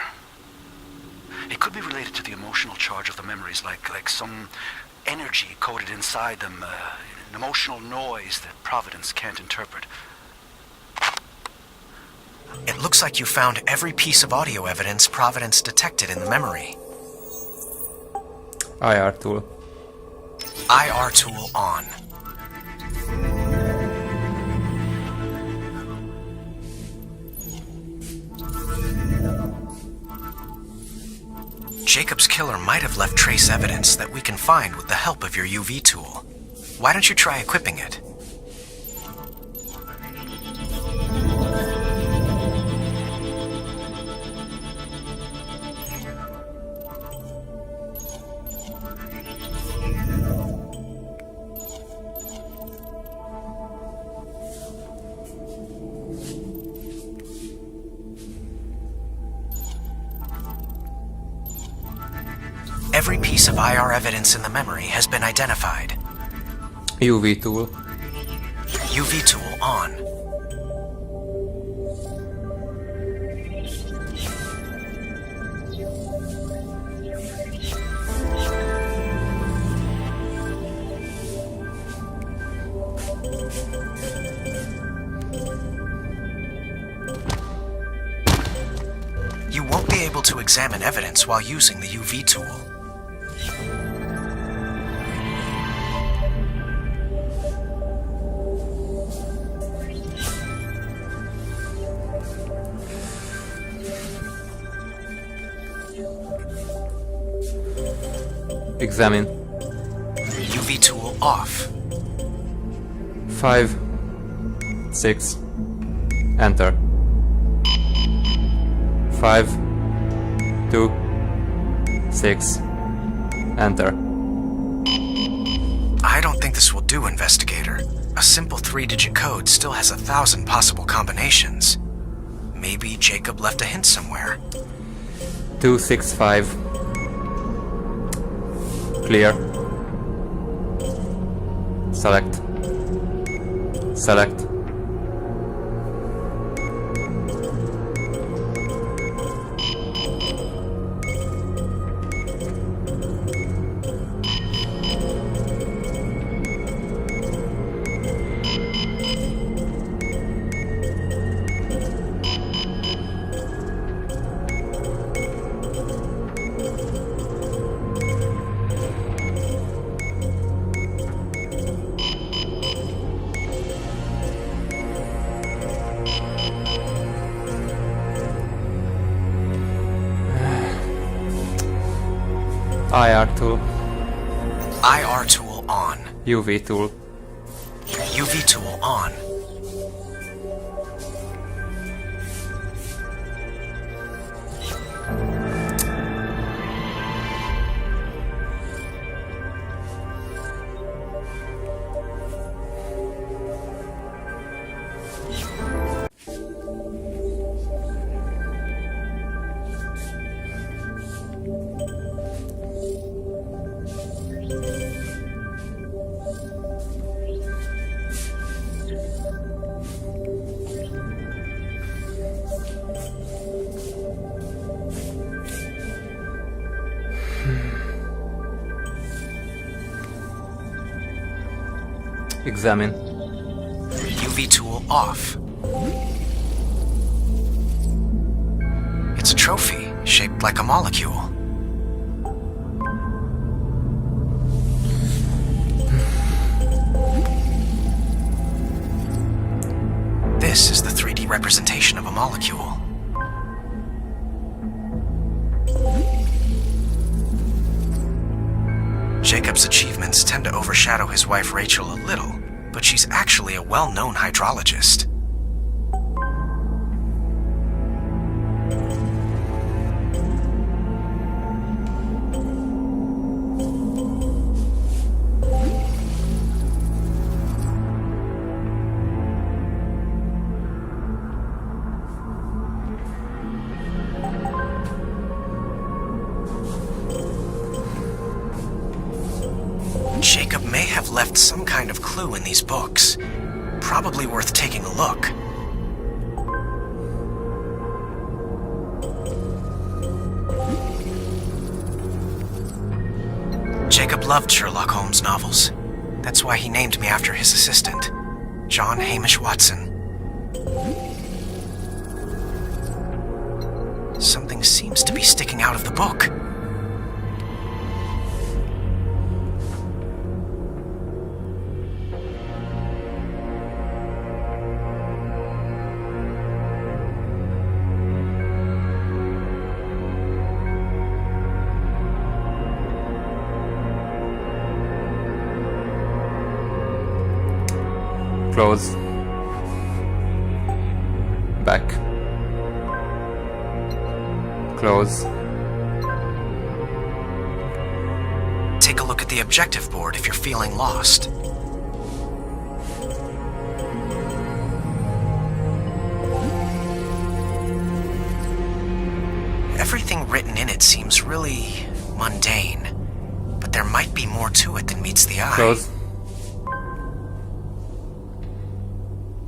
It could be related to the emotional charge of the memories, like some energy coded inside them, an emotional noise that Providence can't interpret. It looks like you found every piece of audio evidence Providence detected in the memory. IR tool. IR tool on. Jacob's killer might have left trace evidence that we can find with the help of your UV tool. Why don't you try equipping it? Every piece of IR evidence in the memory has been identified. UV tool. UV tool on. You won't be able to examine evidence while using the UV tool. Examine. UV tool off. 5, 6, enter. 5, 2, 6, enter. I don't think this will do, investigator. A simple 3-digit code still has 1,000 possible combinations. Maybe Jacob left a hint somewhere. 265. Clear. Select. Select. IR tool. IR tool on. UV tool. UV tool on. Examine. UV tool off. It's a trophy, shaped like a molecule. This is the 3D representation of a molecule. Jacob's achievements tend to overshadow his wife Rachel a little, but she's actually a well-known hydrologist. Jacob may have left some kind of clue in these books. Probably worth taking a look. Jacob loved Sherlock Holmes novels. That's why he named me after his assistant, John Hamish Watson. Something seems to be sticking out of the book. Close. Back. Close. Take a look at the objective board if you're feeling lost. Everything written in it seems really mundane, but there might be more to it than meets the eye. Close.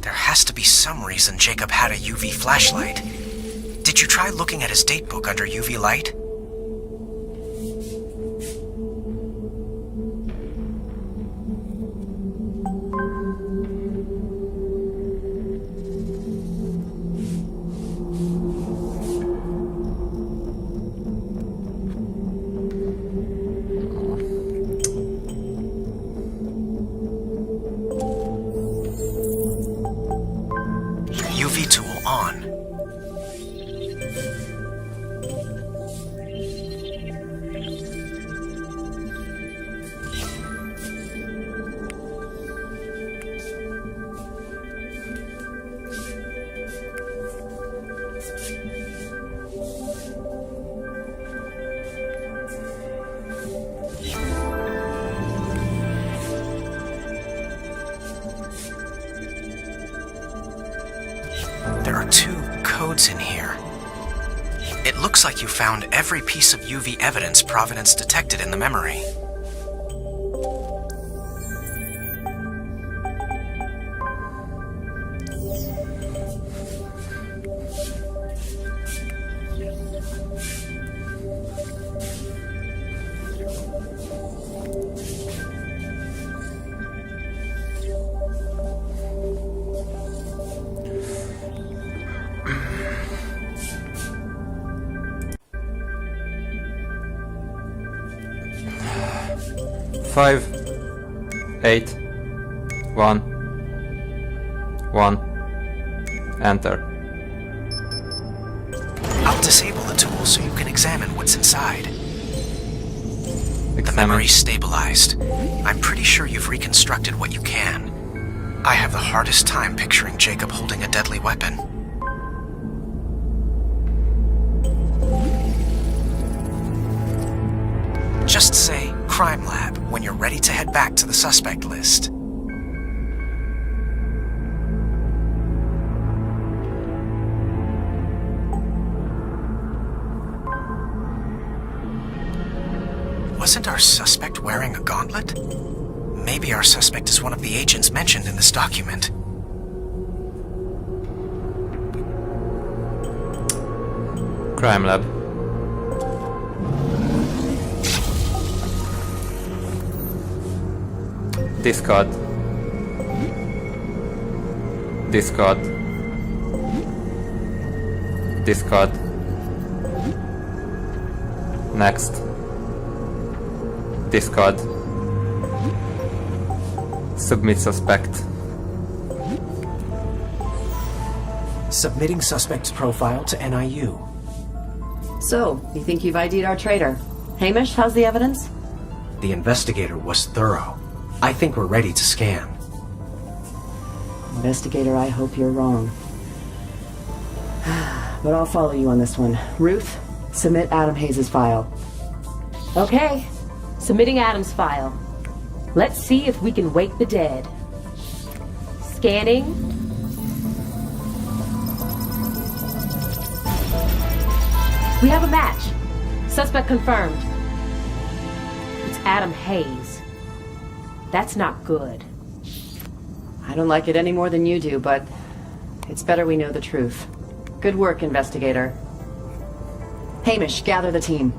There has to be some reason Jacob had a UV flashlight. Did you try looking at his datebook under UV light? UV tool on. There are 2 codes in here. It looks like you found every piece of UV evidence Providence detected in the memory. Five, 8, 1, 1. Enter. I'll disable the tool so you can examine what's inside. The Examine. memory's stabilized. I'm pretty sure you've reconstructed what you can. I have the hardest time picturing Jacob holding a deadly weapon. Just say Crime Lab when you're ready to head back to the suspect list. Wasn't our suspect wearing a gauntlet? Maybe our suspect is one of the agents mentioned in this document. Crime Lab. Discard. Discard. Discard. Next. Discard. Submit suspect. Submitting suspect's profile to NIU. So, you think you've ID'd our traitor? Hamish, how's the evidence? The investigator was thorough. I think we're ready to scan. Investigator, I hope you're wrong. But I'll follow you on this one. Ruth, submit Adam Hayes' file. Okay, submitting Adam's file. Let's see if we can wake the dead. Scanning. We have a match. Suspect confirmed. It's Adam Hayes. That's not good. I don't like it any more than you do, but it's better we know the truth. Good work, investigator. Hamish, gather the team.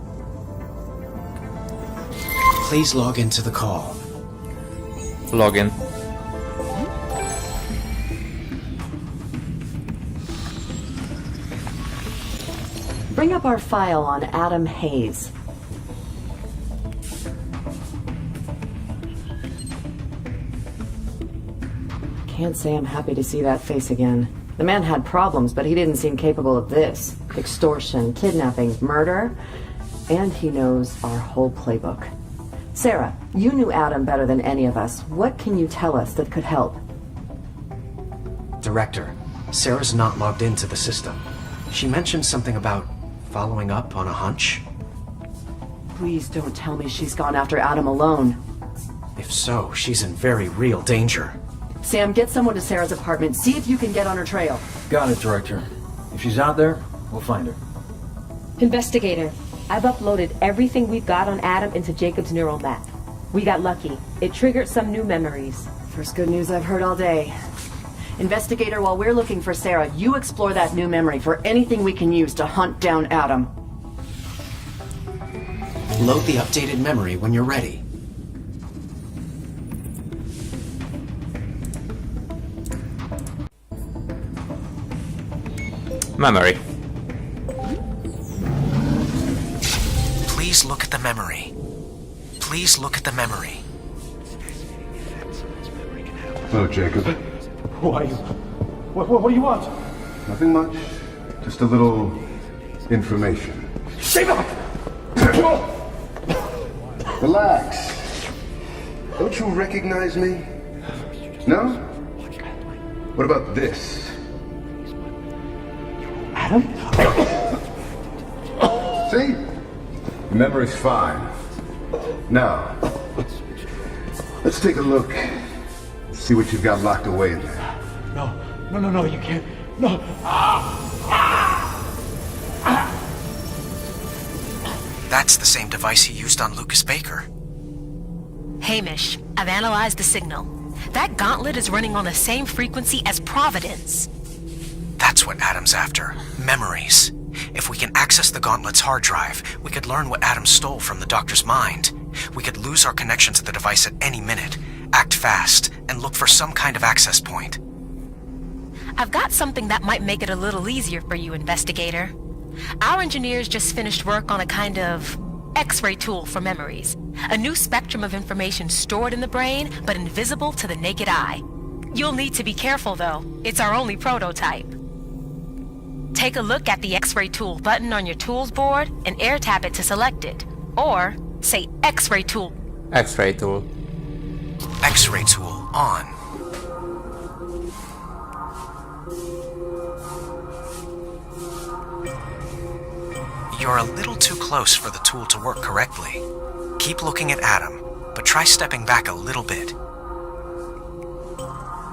Please log into the call. Login. Bring up our file on Adam Hayes. Can't say I'm happy to see that face again. The man had problems, but he didn't seem capable of this. Extortion, kidnapping, murder, and he knows our whole playbook. Sarah, you knew Adam better than any of us. What can you tell us that could help? Director, Sarah's not logged into the system. She mentioned something about following up on a hunch. Please don't tell me she's gone after Adam alone. If so, she's in very real danger. Sam, get someone to Sarah's apartment. See if you can get on her trail. Got it, Director. If she's out there, we'll find her. Investigator, I've uploaded everything we've got on Adam into Jacob's neural map. We got lucky. It triggered some new memories. First good news I've heard all day. Investigator, while we're looking for Sarah, you explore that new memory for anything we can use to hunt down Adam. Load the updated memory when you're ready. Memory. Please look at the memory. Please look at the memory. Hello, Jacob. Who are you? What do you want? Nothing much. Just a little information. Stay back! Relax. Don't you recognize me? No? What about this? Adam? See? The memory's fine. Now, let's take a look. See what you've got locked away in there. No, you can't. No. That's the same device he used on Lucas Baker. Hamish, I've analyzed the signal. That gauntlet is running on the same frequency as Providence. That's what Adam's after. Memories. If we can access the Gauntlet's hard drive, we could learn what Adam stole from the Doctor's mind. We could lose our connection to the device at any minute, act fast, and look for some kind of access point. I've got something that might make it a little easier for you, investigator. Our engineers just finished work on a kind of X-ray tool for memories. A new spectrum of information stored in the brain, but invisible to the naked eye. You'll need to be careful, though. It's our only prototype. Take a look at the X-ray tool button on your tools board and air tap it to select it. Or say X-ray tool. X-ray tool. X-ray tool on. You're a little too close for the tool to work correctly. Keep looking at Adam, but try stepping back a little bit.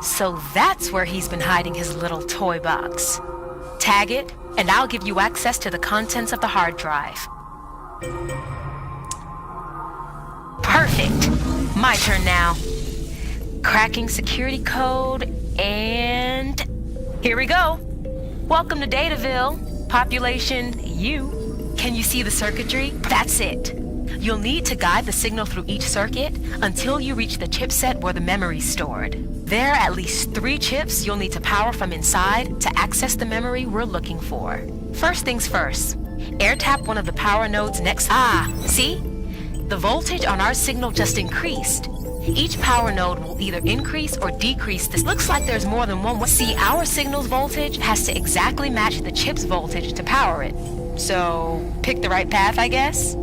So that's where he's been hiding his little toy box. Tag it, and I'll give you access to the contents of the hard drive. Perfect! My turn now. Cracking security code, and here we go. Welcome to Dataville. Population, you. Can you see the circuitry? That's it. You'll need to guide the signal through each circuit until you reach the chipset where the memory's stored. There are at least 3 chips you'll need to power from inside to access the memory we're looking for. First things first, air tap one of the power nodes next. See? The voltage on our signal just increased. Each power node will either increase or decrease. This looks like there's more than one. See, our signal's voltage has to exactly match the chip's voltage to power it. So, pick the right path, I guess?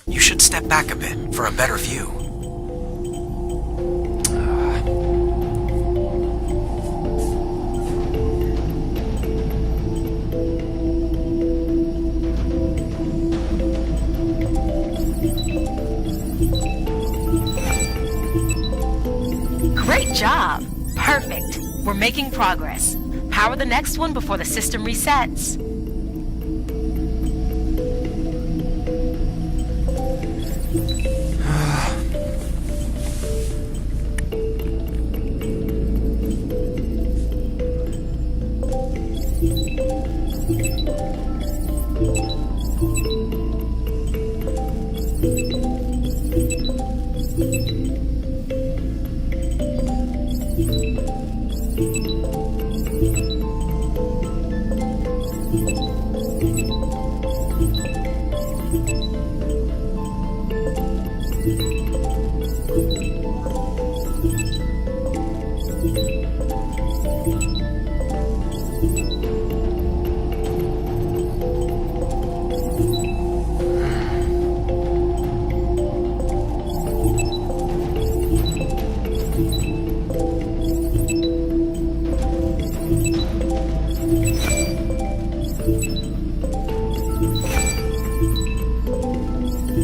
You should step back a bit for a better view. Great job. Perfect. We're making progress. Power the next one before the system resets.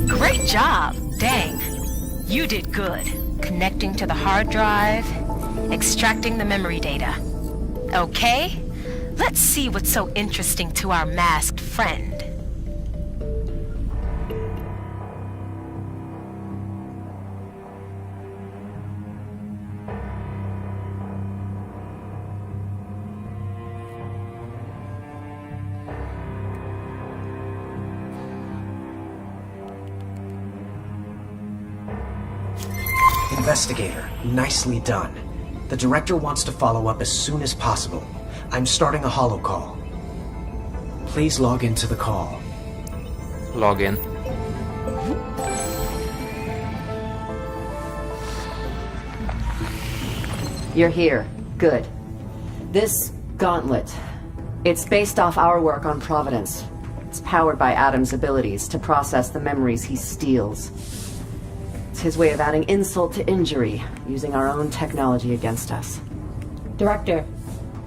Great job! Dang. You did good. Connecting to the hard drive, extracting the memory data. Okay, let's see what's so interesting to our masked friend. Investigator, nicely done. The director wants to follow up as soon as possible. I'm starting a holo call. Please log into the call. Log in. You're here. Good. This gauntlet, it's based off our work on Providence. It's powered by Adam's abilities to process the memories he steals. It's his way of adding insult to injury, using our own technology against us. Director,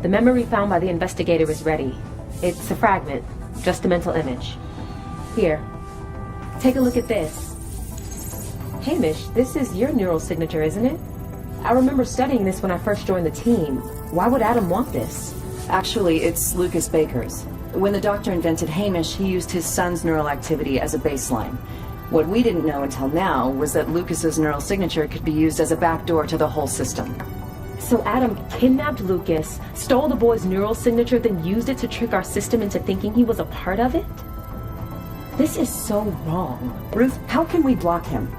the memory found by the investigator is ready. It's a fragment, just a mental image. Here, take a look at this. Hamish, this is your neural signature, isn't it? I remember studying this when I first joined the team. Why would Adam want this? Actually, it's Lucas Baker's. When the doctor invented Hamish, he used his son's neural activity as a baseline. What we didn't know until now was that Lucas's neural signature could be used as a backdoor to the whole system. So Adam kidnapped Lucas, stole the boy's neural signature, then used it to trick our system into thinking he was a part of it? This is so wrong. Ruth, how can we block him?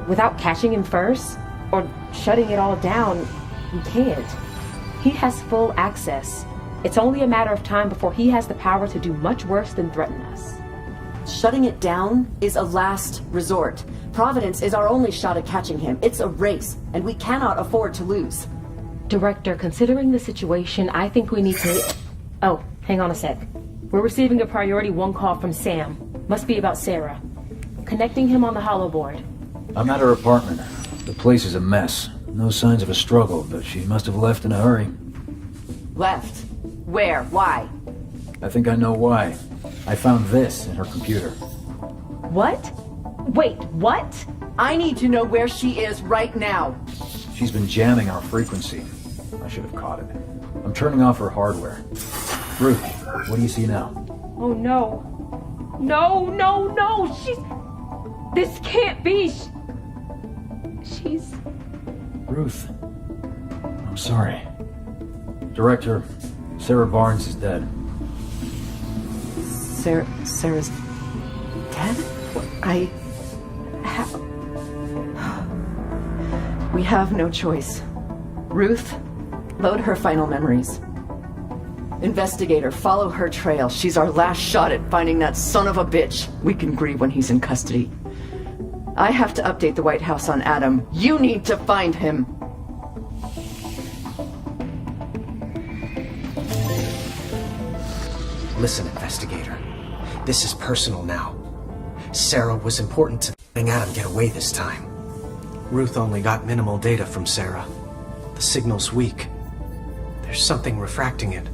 Without catching him first? Or shutting it all down? We can't. He has full access. It's only a matter of time before he has the power to do much worse than threaten us. Shutting it down is a last resort. Providence is our only shot at catching him. It's a race, and we cannot afford to lose. Director, considering the situation, I think we need to... Oh, Hang on a sec. We're receiving a priority 1 call from Sam. Must be about Sarah. Connecting him on the holo board. I'm at her apartment. The place is a mess. No signs of a struggle, but she must have left in a hurry. Left? Where? Why? I think I know why. I found this in her computer. What? Wait, what? I need to know where she is right now. She's been jamming our frequency. I should have caught it. I'm turning off her hardware. Ruth, what do you see now? Oh no. No! This can't be! She's... Ruth. I'm sorry. Director, Sarah Barnes is dead. Sarah's dead? We have no choice. Ruth, load her final memories. Investigator, follow her trail. She's our last shot at finding that son of a bitch. We can grieve when he's in custody. I have to update the White House on Adam. You need to find him. Listen, investigator. This is personal now. Sarah was important to letting Adam get away this time. Ruth only got minimal data from Sarah. The signal's weak. There's something refracting it.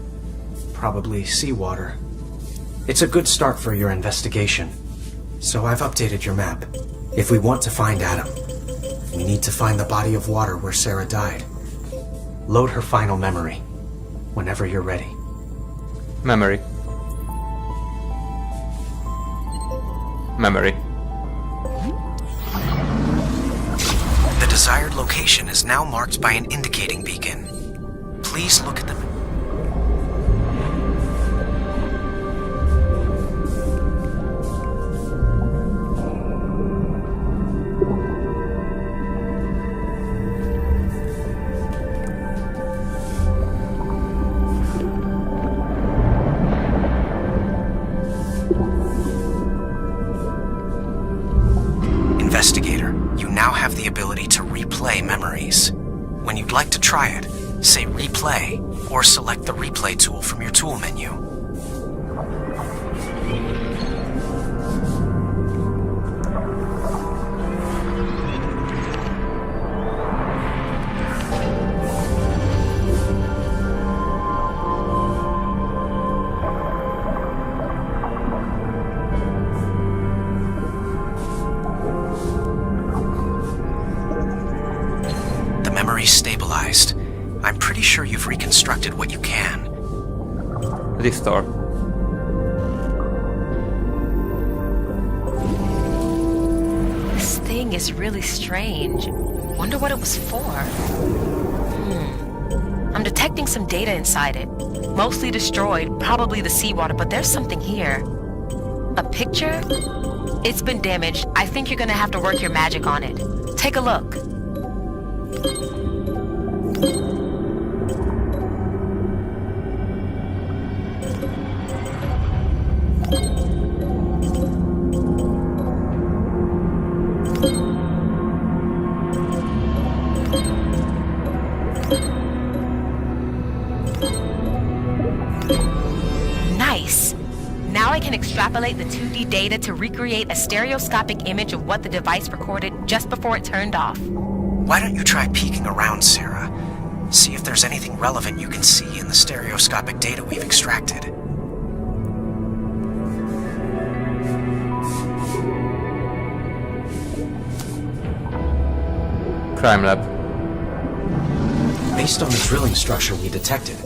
Probably seawater. It's a good start for your investigation. So I've updated your map. If we want to find Adam, we need to find the body of water where Sarah died. Load her final memory, whenever you're ready. Memory. The desired location is now marked by an indicating beacon. Please look at the... Investigator, you now have the ability to replay memories. When you'd like to try it, say replay, or select the replay tool from your tool menu. Stabilized. I'm pretty sure you've reconstructed what you can. Restore. This thing is really strange. Wonder what it was for. I'm detecting some data inside it. Mostly destroyed, probably the seawater, but there's something here. A picture? It's been damaged. I think you're gonna have to work your magic on it. Take a look. Nice. Now I can extrapolate the 2D data to recreate a stereoscopic image of what the device recorded just before it turned off. Why don't you try peeking around, Sarah? See if there's anything relevant you can see in the stereoscopic data we've extracted. Crime lab. Based on the drilling structure we detected,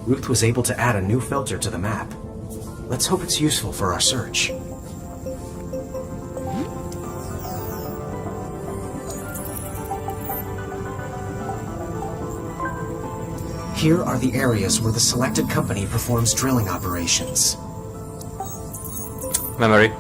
Ruth was able to add a new filter to the map. Let's hope it's useful for our search. Here are the areas where the selected company performs drilling operations. Memory.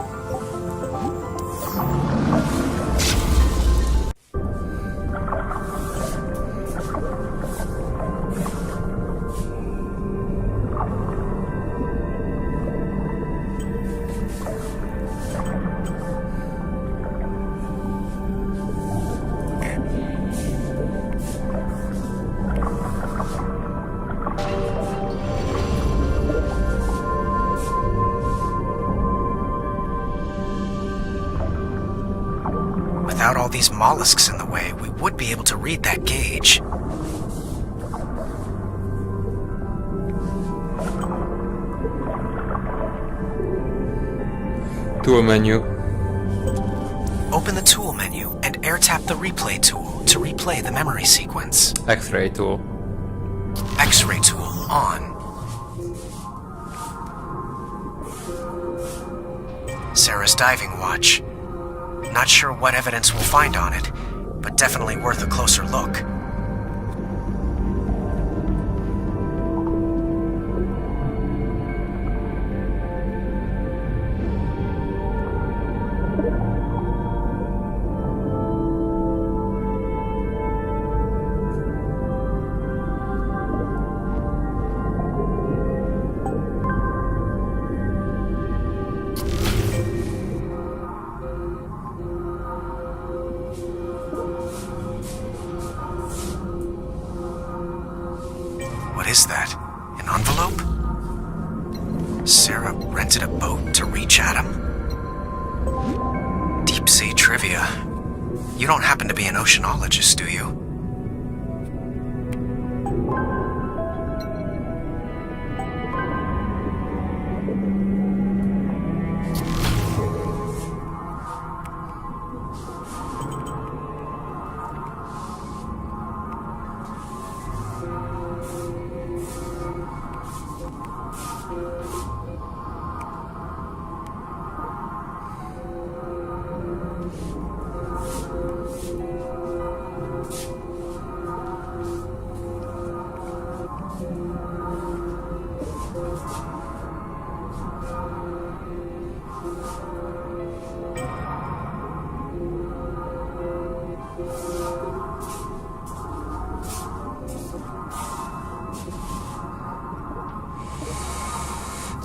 Without all these mollusks in the way, we would be able to read that gauge. Tool menu. Open the tool menu and air-tap the replay tool to replay the memory sequence. X-ray tool. X-ray tool on. Sarah's diving watch. Not sure what evidence we'll find on it, but definitely worth a closer look. What is that? An envelope? Sarah rented a boat to reach Adam? Deep sea trivia. You don't happen to be an oceanologist, do you?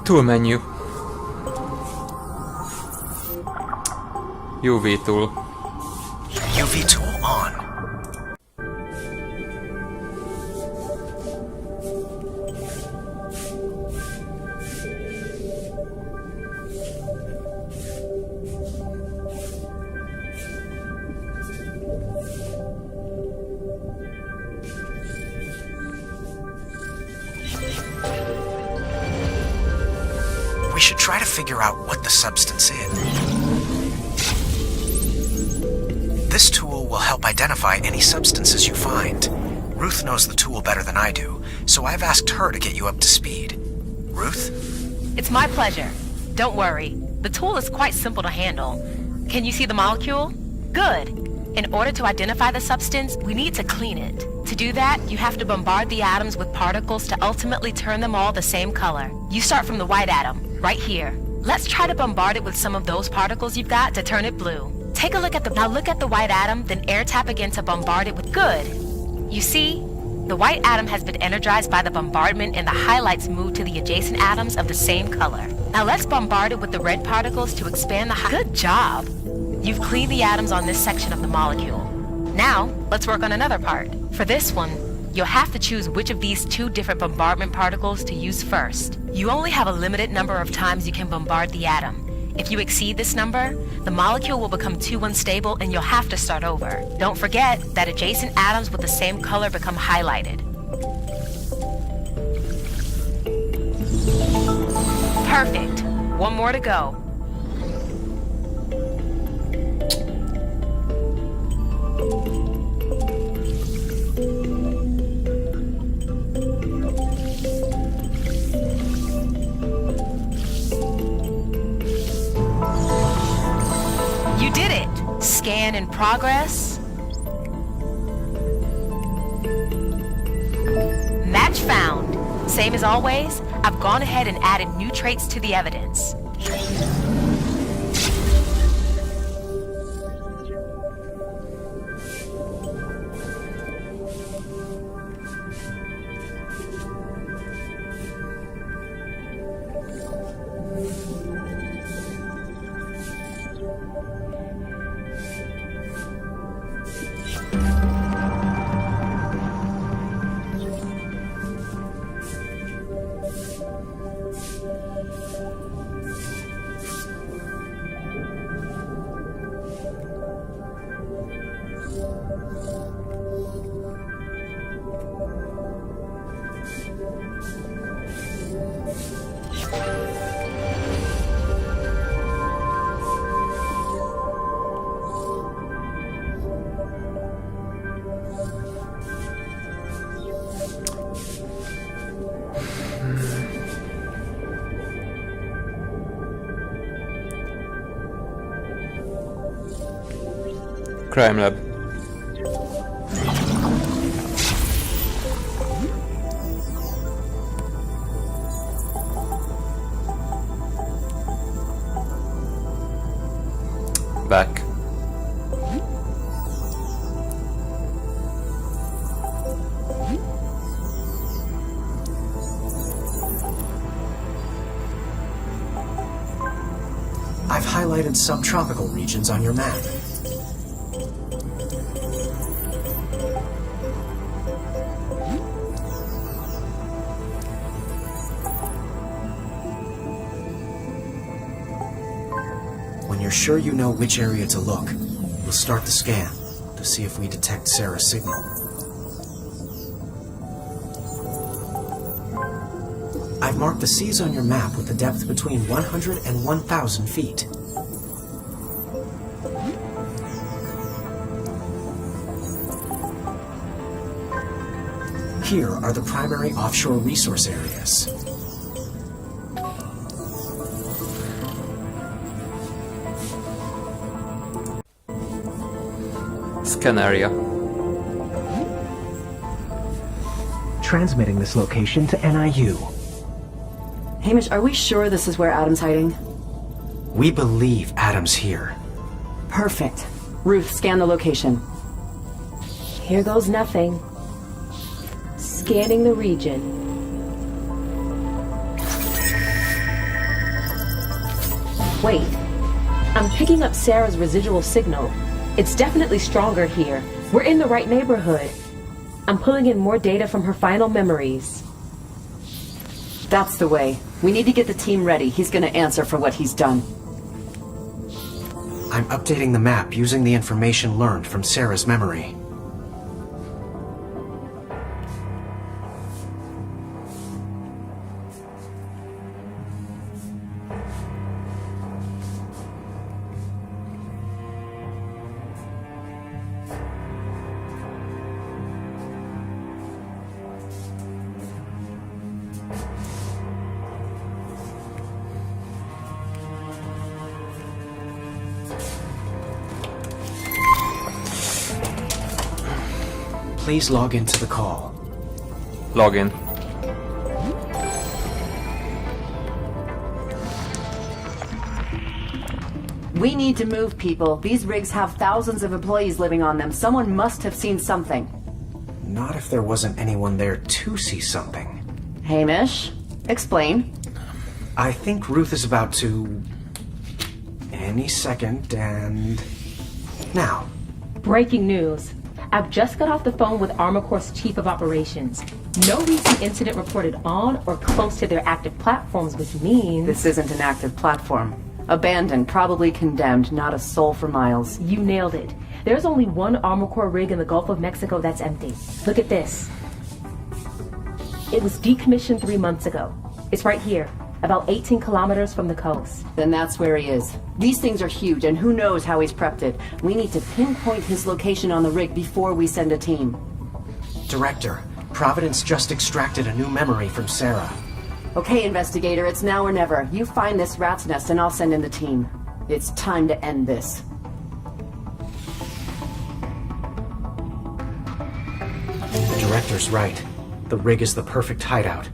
Tool menu. UV tool. UV tool on. We should try to figure out what the substance is. This tool will help identify any substances you find. Ruth knows the tool better than I do, so I've asked her to get you up to speed. Ruth? It's my pleasure. Don't worry. The tool is quite simple to handle. Can you see the molecule? Good. In order to identify the substance, we need to clean it. To do that, you have to bombard the atoms with particles to ultimately turn them all the same color. You start from the white atom, right here. Let's try to bombard it with some of those particles you've got to turn it blue. Take a look at now look at the white atom, then air tap again to bombard it with good. You see, the white atom has been energized by the bombardment and the highlights move to the adjacent atoms of the same color. Now let's bombard it with the red particles to expand the Good job! You've cleaned the atoms on this section of the molecule. Now, let's work on another part. For this one, you'll have to choose which of these two different bombardment particles to use first. You only have a limited number of times you can bombard the atom. If you exceed this number, the molecule will become too unstable and you'll have to start over. Don't forget that adjacent atoms with the same color become highlighted. Perfect. One more to go. You did it! Scan in progress. Match found. Same as always, I've gone ahead and added new traits to the evidence. Crime lab. Back. I've highlighted subtropical regions on your map. When you're sure you know which area to look, we'll start the scan to see if we detect Sarah's signal. I've marked the seas on your map with a depth between 100 and 1,000 feet. Here are the primary offshore resource areas. Scan area. Transmitting this location to NIU. Hamish, are we sure this is where Adam's hiding? We believe Adam's here. Perfect. Ruth, scan the location. Here goes nothing. Scanning the region. Wait. I'm picking up Sarah's residual signal. It's definitely stronger here. We're in the right neighborhood. I'm pulling in more data from her final memories. That's the way. We need to get the team ready. He's gonna answer for what he's done. I'm updating the map using the information learned from Sarah's memory. Please log into the call. Log in. We need to move, people. These rigs have thousands of employees living on them. Someone must have seen something. Not if there wasn't anyone there to see something. Hamish, explain. I think Ruth is about to... any second, and... now. Breaking news. I've just got off the phone with Armor Corps' Chief of Operations. No recent incident reported on or close to their active platforms, which means... This isn't an active platform. Abandoned, probably condemned, not a soul for miles. You nailed it. There's only one Armor Corps rig in the Gulf of Mexico that's empty. Look at this. It was decommissioned 3 months ago. It's right here, about 18 kilometers from the coast. Then that's where he is. These things are huge, and who knows how he's prepped it. We need to pinpoint his location on the rig before we send a team. Director, Providence just extracted a new memory from Sarah. Okay, investigator, it's now or never. You find this rat's nest and I'll send in the team. It's time to end this. The director's right. The rig is the perfect hideout.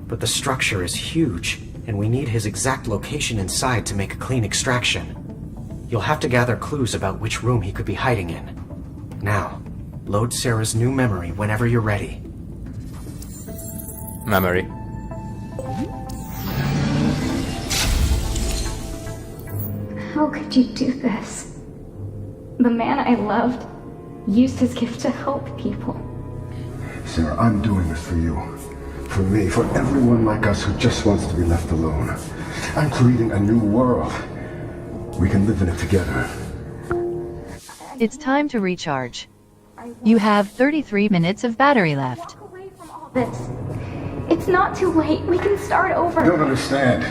But the structure is huge, and we need his exact location inside to make a clean extraction. You'll have to gather clues about which room he could be hiding in. Now, load Sarah's new memory whenever you're ready. Memory. How could you do this? The man I loved used his gift to help people. Sarah, I'm doing this for you. For me, for everyone like us who just wants to be left alone. I'm creating a new world. We can live in it together. It's time to recharge. You have 33 minutes of battery left. Walk away from all this. It's not too late. We can start over. I don't understand.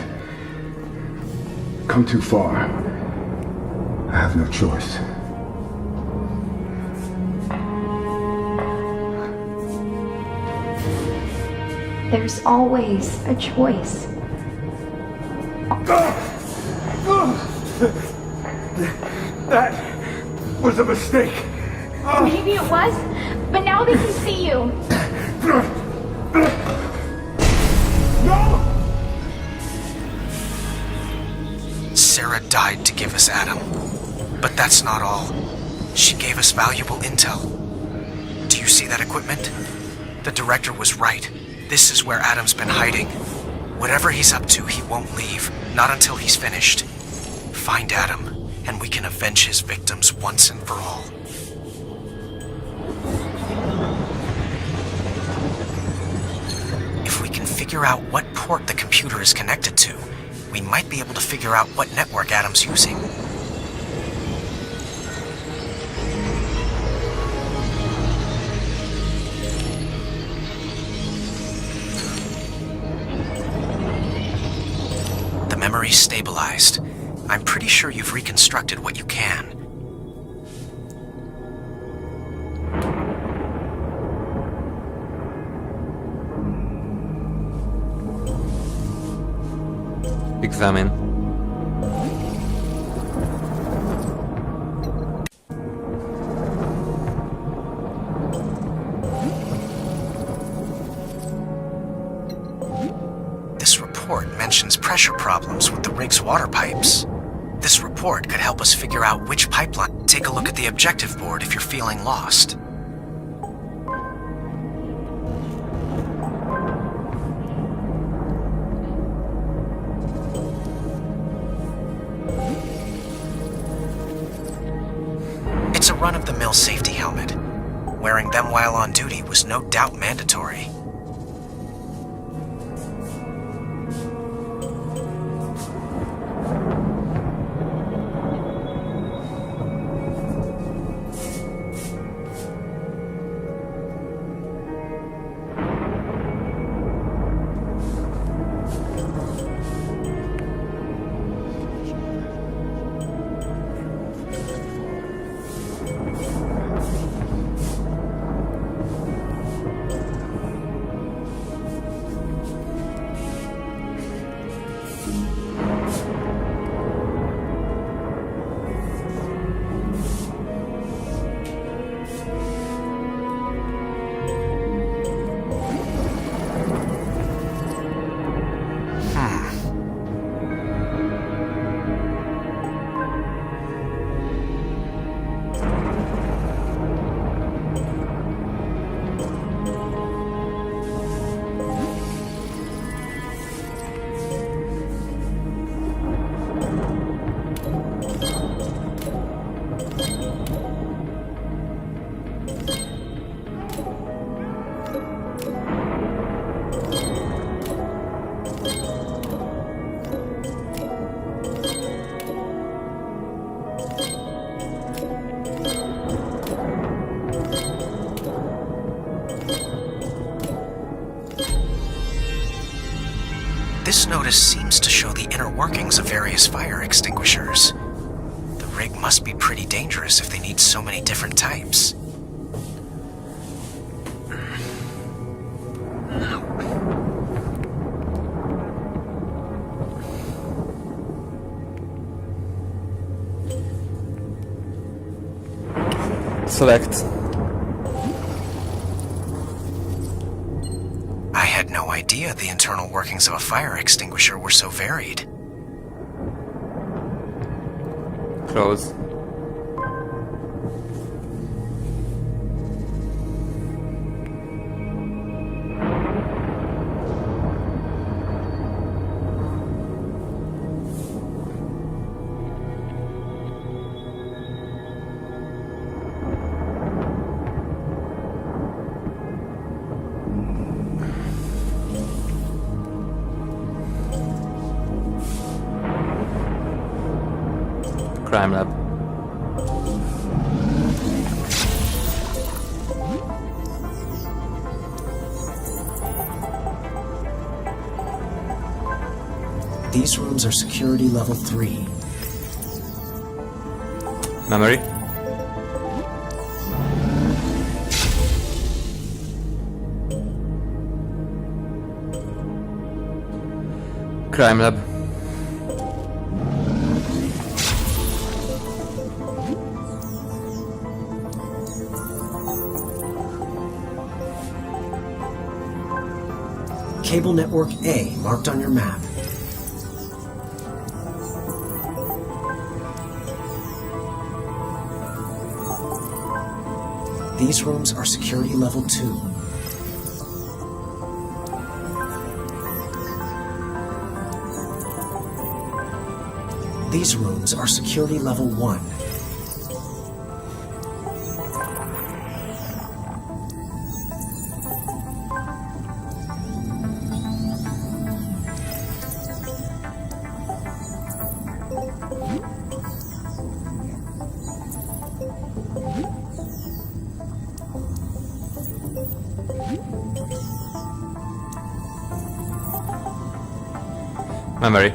Come too far. I have no choice. There's always a choice. was a mistake. Maybe it was, but now they can see you. No! Sarah died to give us Adam. But that's not all. She gave us valuable intel. Do you see that equipment? The director was right. This is where Adam's been hiding. Whatever he's up to, he won't leave. Not until he's finished. Find Adam, and we can avenge his victims once and for all. If we can figure out what port the computer is connected to, we might be able to figure out what network Adam's using. The memory's stabilized. I'm pretty sure you've reconstructed what you can. Examine. This report mentions pressure problems with the rig's water pipes. This report could help us figure out which pipeline. Take a look at the objective board if you're feeling lost. It's a run-of-the-mill safety helmet. Wearing them while on duty was no doubt mandatory. This notice seems to show the inner workings of various fire extinguishers. The rig must be pretty dangerous if they need so many different types. Select. I had no idea the internal workings of a fire extinguisher were so varied. Close. Crime lab. These rooms are security level 3. Memory. Crime lab. Cable network A marked on your map. These rooms are security level 2. These rooms are security level 1. Memory.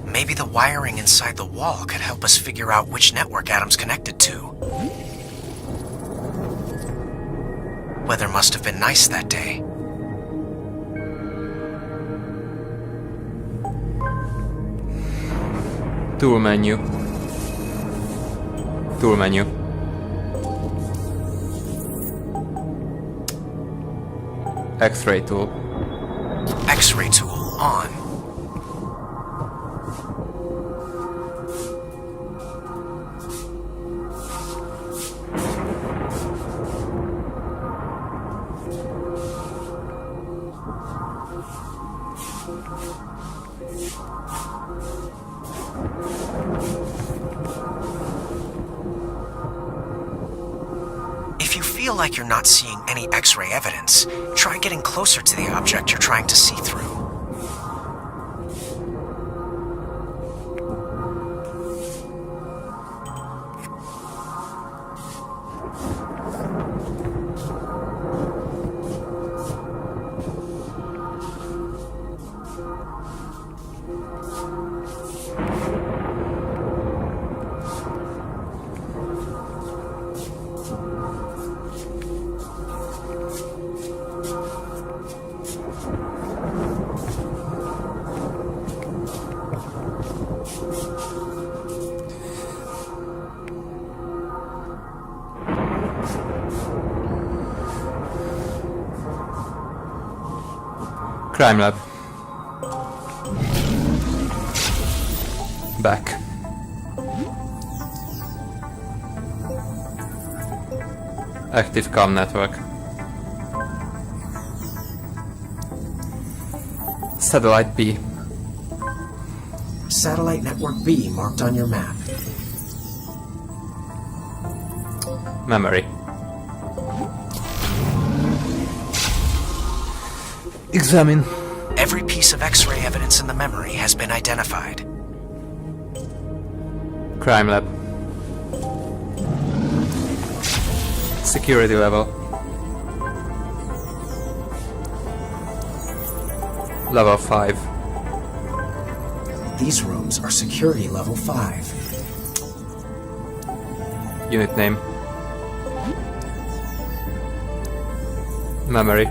Maybe the wiring inside the wall could help us figure out which network Adam's connected to. Weather must have been nice that day. Tool menu. Tool menu. X-ray tool. X-ray tool on. If you feel like you're not seeing any X-ray evidence, try getting closer to the object you're trying to see through. Crime lab. Back. Active comm network. Satellite B. Satellite network B marked on your map. Memory. Examine. Every piece of X-ray evidence in the memory has been identified. Crime lab. Security level. Level 5. These rooms are security level 5. Unit name. Memory.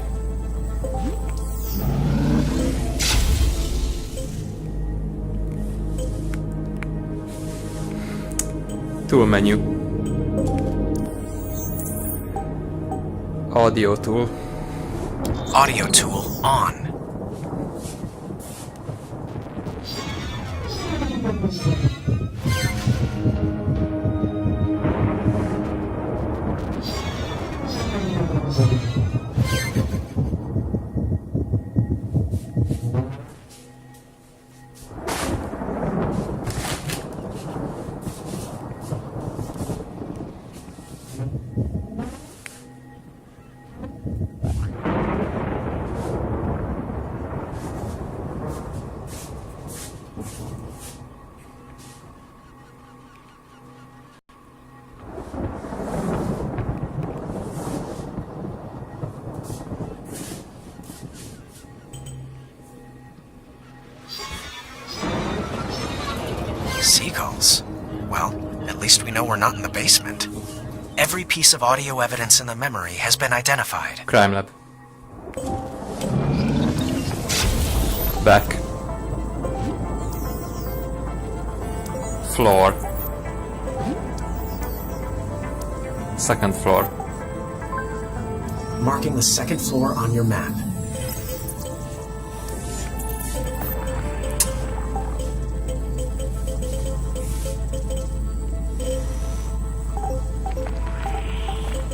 Tool menu. Audio tool. Audio tool on. Well, at least we know we're not in the basement. Every piece of audio evidence in the memory has been identified. Crime lab. Back. Floor. Second floor. Marking the second floor on your map.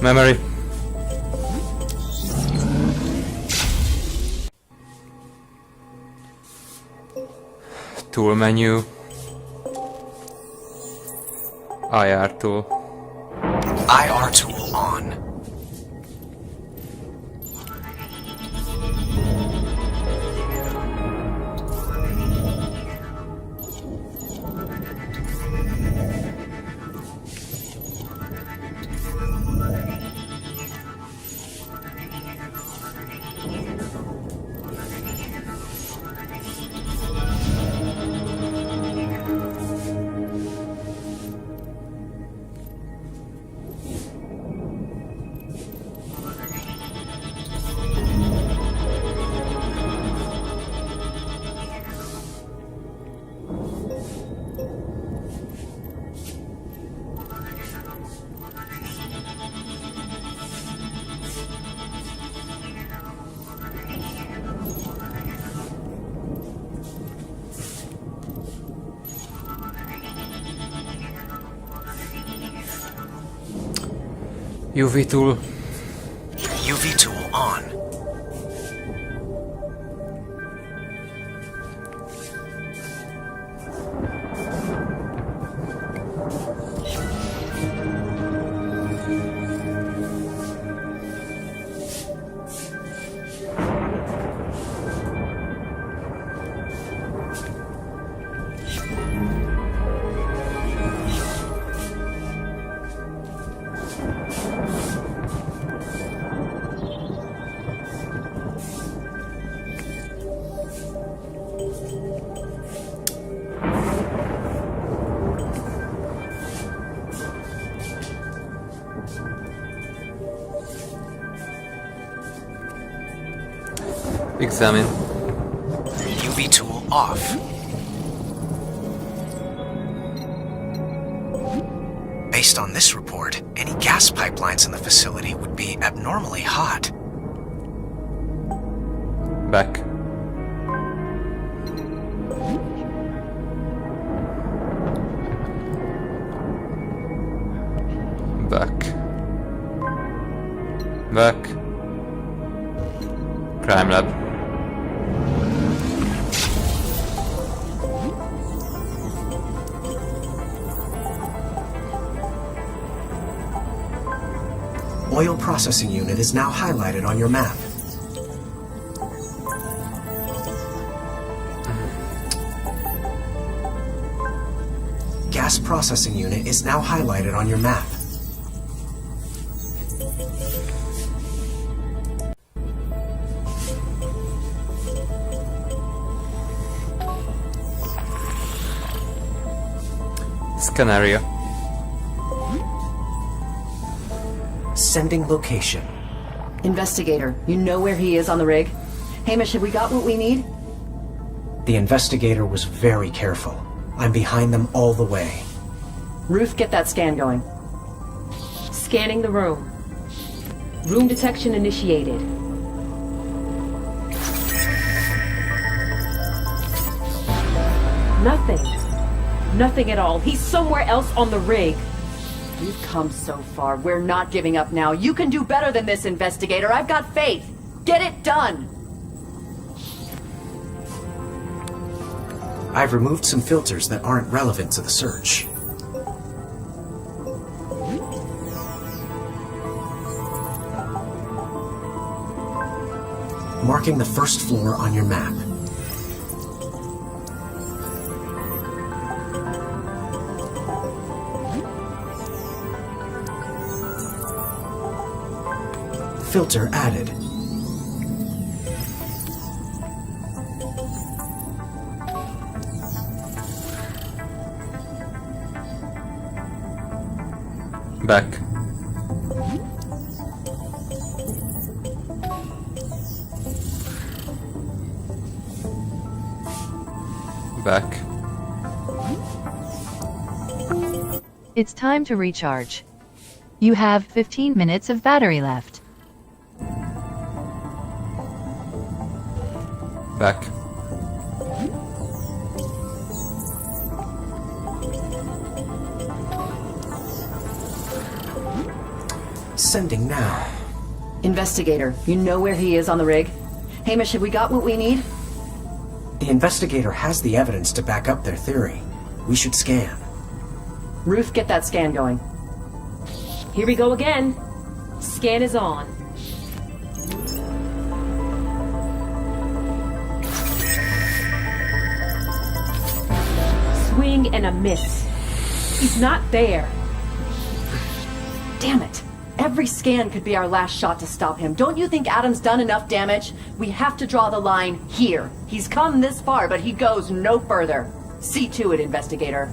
Memory. Tool menu. IR tool. IR tool on. UV tool. UV tool on. Examine. UV tool off. Based on this report, any gas pipelines in the facility would be abnormally hot. Back. Back. Back. Crime lab. Oil processing unit is now highlighted on your map. Gas processing unit is now highlighted on your map. Scan area. Sending location. Investigator, you know where he is on the rig? Hamish, have we got what we need? The investigator was very careful. I'm behind them all the way. Ruth, get that scan going. Scanning the room. Room detection initiated. Nothing. Nothing at all. He's somewhere else on the rig. We've come so far. We're not giving up now. You can do better than this, investigator. I've got faith. Get it done! I've removed some filters that aren't relevant to the search. Marking the first floor on your map. Filter added. Back. Back. It's time to recharge. You have 15 minutes of battery left. Back. Sending now. Investigator, you know where he is on the rig? Hamish, have we got what we need? The investigator has the evidence to back up their theory. We should scan. Ruth, get that scan going. Here we go again. Scan is on. Swing and a miss. He's not there. Damn it. Every scan could be our last shot to stop him. Don't you think Adam's done enough damage? We have to draw the line here. He's come this far, but he goes no further. See to it, investigator.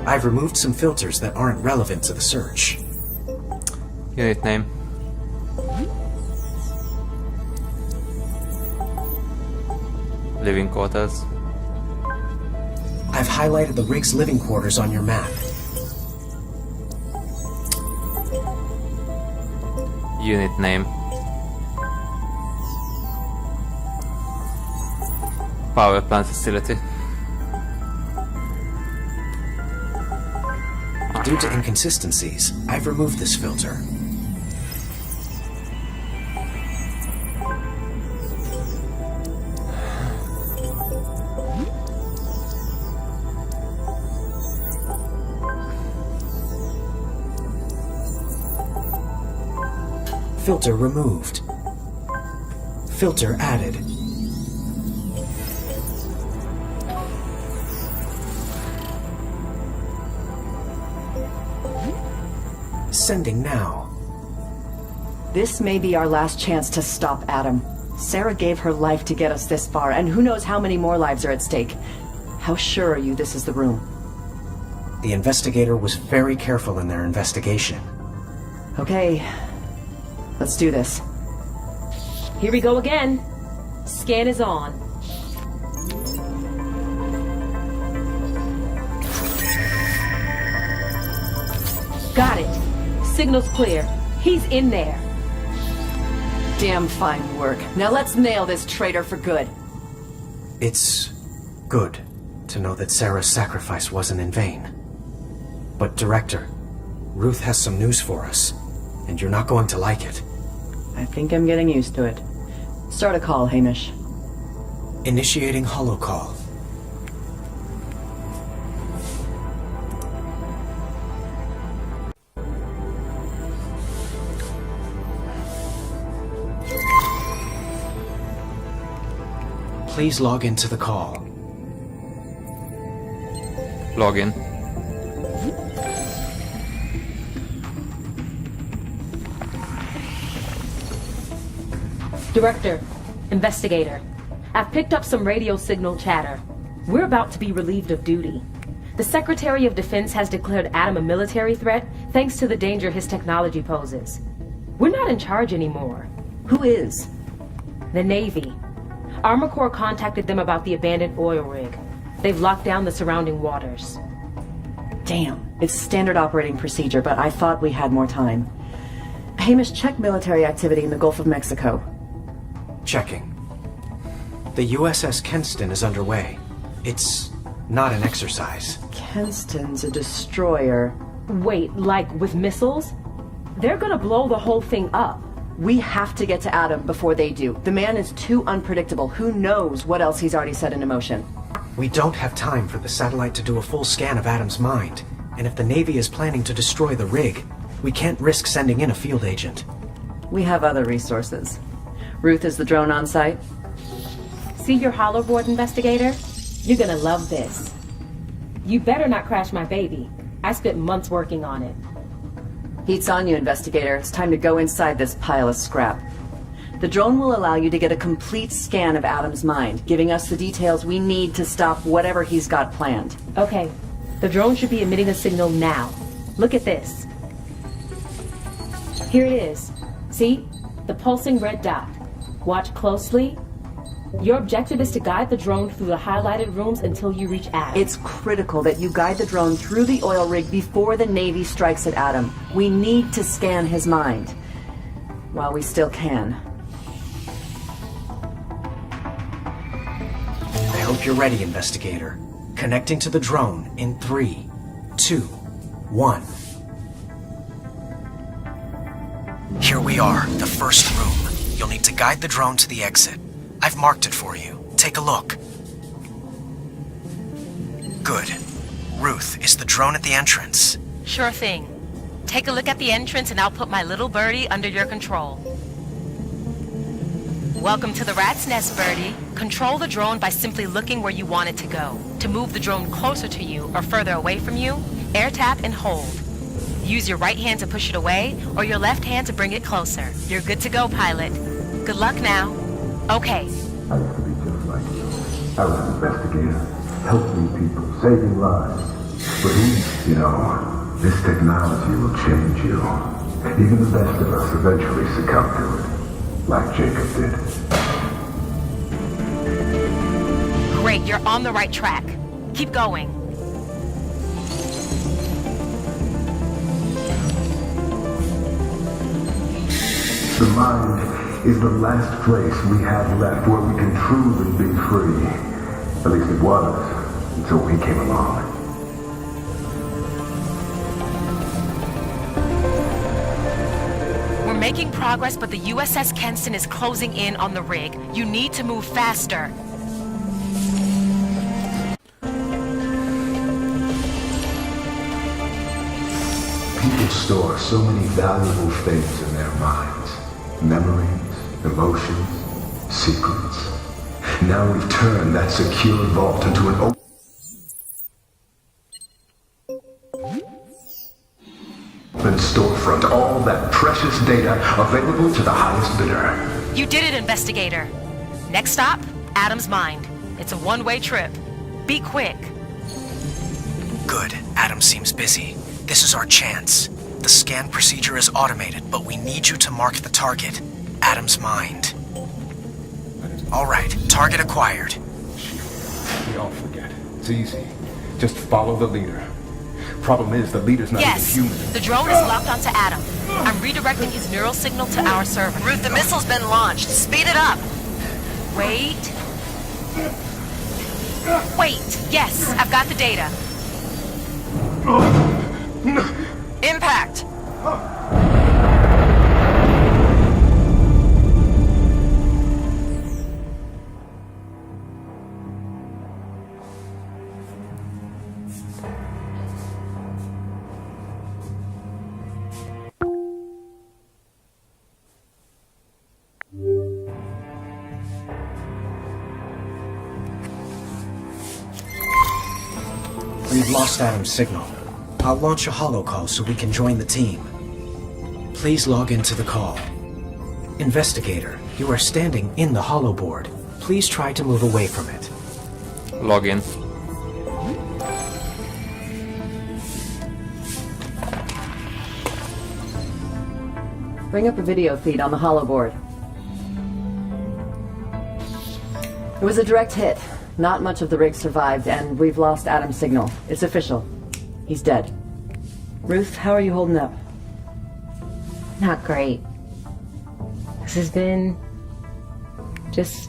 I've removed some filters that aren't relevant to the search. Unit name. Living quarters. I've highlighted the rig's living quarters on your map. Unit name. Power plant facility. Due to inconsistencies, I've removed this filter. Filter removed. Filter added. Sending now. This may be our last chance to stop Adam. Sarah gave her life to get us this far, and who knows how many more lives are at stake. How sure are you this is the room? The investigator was very careful in their investigation. Okay, let's do this. Here we go again. Scan is on. Got it. Signal's clear. He's in there. Damn fine work. Now let's nail this traitor for good. It's good to know that Sarah's sacrifice wasn't in vain. But, Director, Ruth has some news for us, and you're not going to like it. I think I'm getting used to it. Start a call, Hamish. Initiating holocall. Please log into the call. Log in. Director, investigator, I've picked up some radio signal chatter. We're about to be relieved of duty. The Secretary of Defense has declared Adam a military threat thanks to the danger his technology poses. We're not in charge anymore. Who is? The Navy. Armor Corps contacted them about the abandoned oil rig. They've locked down the surrounding waters. Damn, it's standard operating procedure, but I thought we had more time. Hamish, check military activity in the Gulf of Mexico. Checking. The USS Kenston is underway. It's not an exercise. Kenston's a destroyer. Wait, like with missiles? They're gonna blow the whole thing up. We have to get to Adam before they do. The man is too unpredictable. Who knows what else he's already set into motion? We don't have time for the satellite to do a full scan of Adam's mind. And if the Navy is planning to destroy the rig, we can't risk sending in a field agent. We have other resources. Ruth is the drone on site. See your holoboard, investigator? You're gonna love this. You better not crash my baby. I spent months working on it. Heat's on you, investigator. It's time to go inside this pile of scrap. The drone will allow you to get a complete scan of Adam's mind, giving us the details we need to stop whatever he's got planned. Okay. The drone should be emitting a signal now. Look at this. Here it is. See? The pulsing red dot. Watch closely. Your objective is to guide the drone through the highlighted rooms until you reach Adam. It's critical that you guide the drone through the oil rig before the Navy strikes at Adam. We need to scan his mind. While we still can. I hope you're ready, investigator. Connecting to the drone in 3, 2, 1. Here we are, the first room. You'll need to guide the drone to the exit. I've marked it for you. Take a look. Good. Ruth, is the drone at the entrance? Sure thing. Take a look at the entrance and I'll put my little birdie under your control. Welcome to the rat's nest, Birdie. Control the drone by simply looking where you want it to go. To move the drone closer to you or further away from you, air tap and hold. Use your right hand to push it away or your left hand to bring it closer. You're good to go, pilot. Good luck now. Okay. I used to be just like you. I was an investigator, helping people, saving lives. But this technology will change you. Even the best of us eventually succumb to it, like Jacob did. Great, you're on the right track. Keep going. The mind is the last place we have left where we can truly be free. At least it was, until he came along. We're making progress, but the USS Kenston is closing in on the rig. You need to move faster. People store so many valuable things in their minds. Memories, emotions, secrets. Now we've turned that secure vault into an open storefront. All that precious data available to the highest bidder. You did it, investigator. Next stop, Adam's mind. It's a one-way trip. Be quick. Good. Adam seems busy. This is our chance. The scan procedure is automated, but we need you to mark the target. Adam's mind. All right, target acquired. We all forget. It's easy. Just follow the leader. Problem is, the leader's not even human. The drone is locked onto Adam. I'm redirecting his neural signal to our server. Ruth, the missile's been launched. Speed it up. Wait. Yes, I've got the data. Impact. We've lost Adam's signal. I'll launch a holocall so we can join the team. Please log into the call. Investigator, you are standing in the holoboard. Please try to move away from it. Log in. Bring up a video feed on the holoboard. It was a direct hit. Not much of the rig survived, and we've lost Adam's signal. It's official. He's dead. Ruth, how are you holding up? Not great. This has been just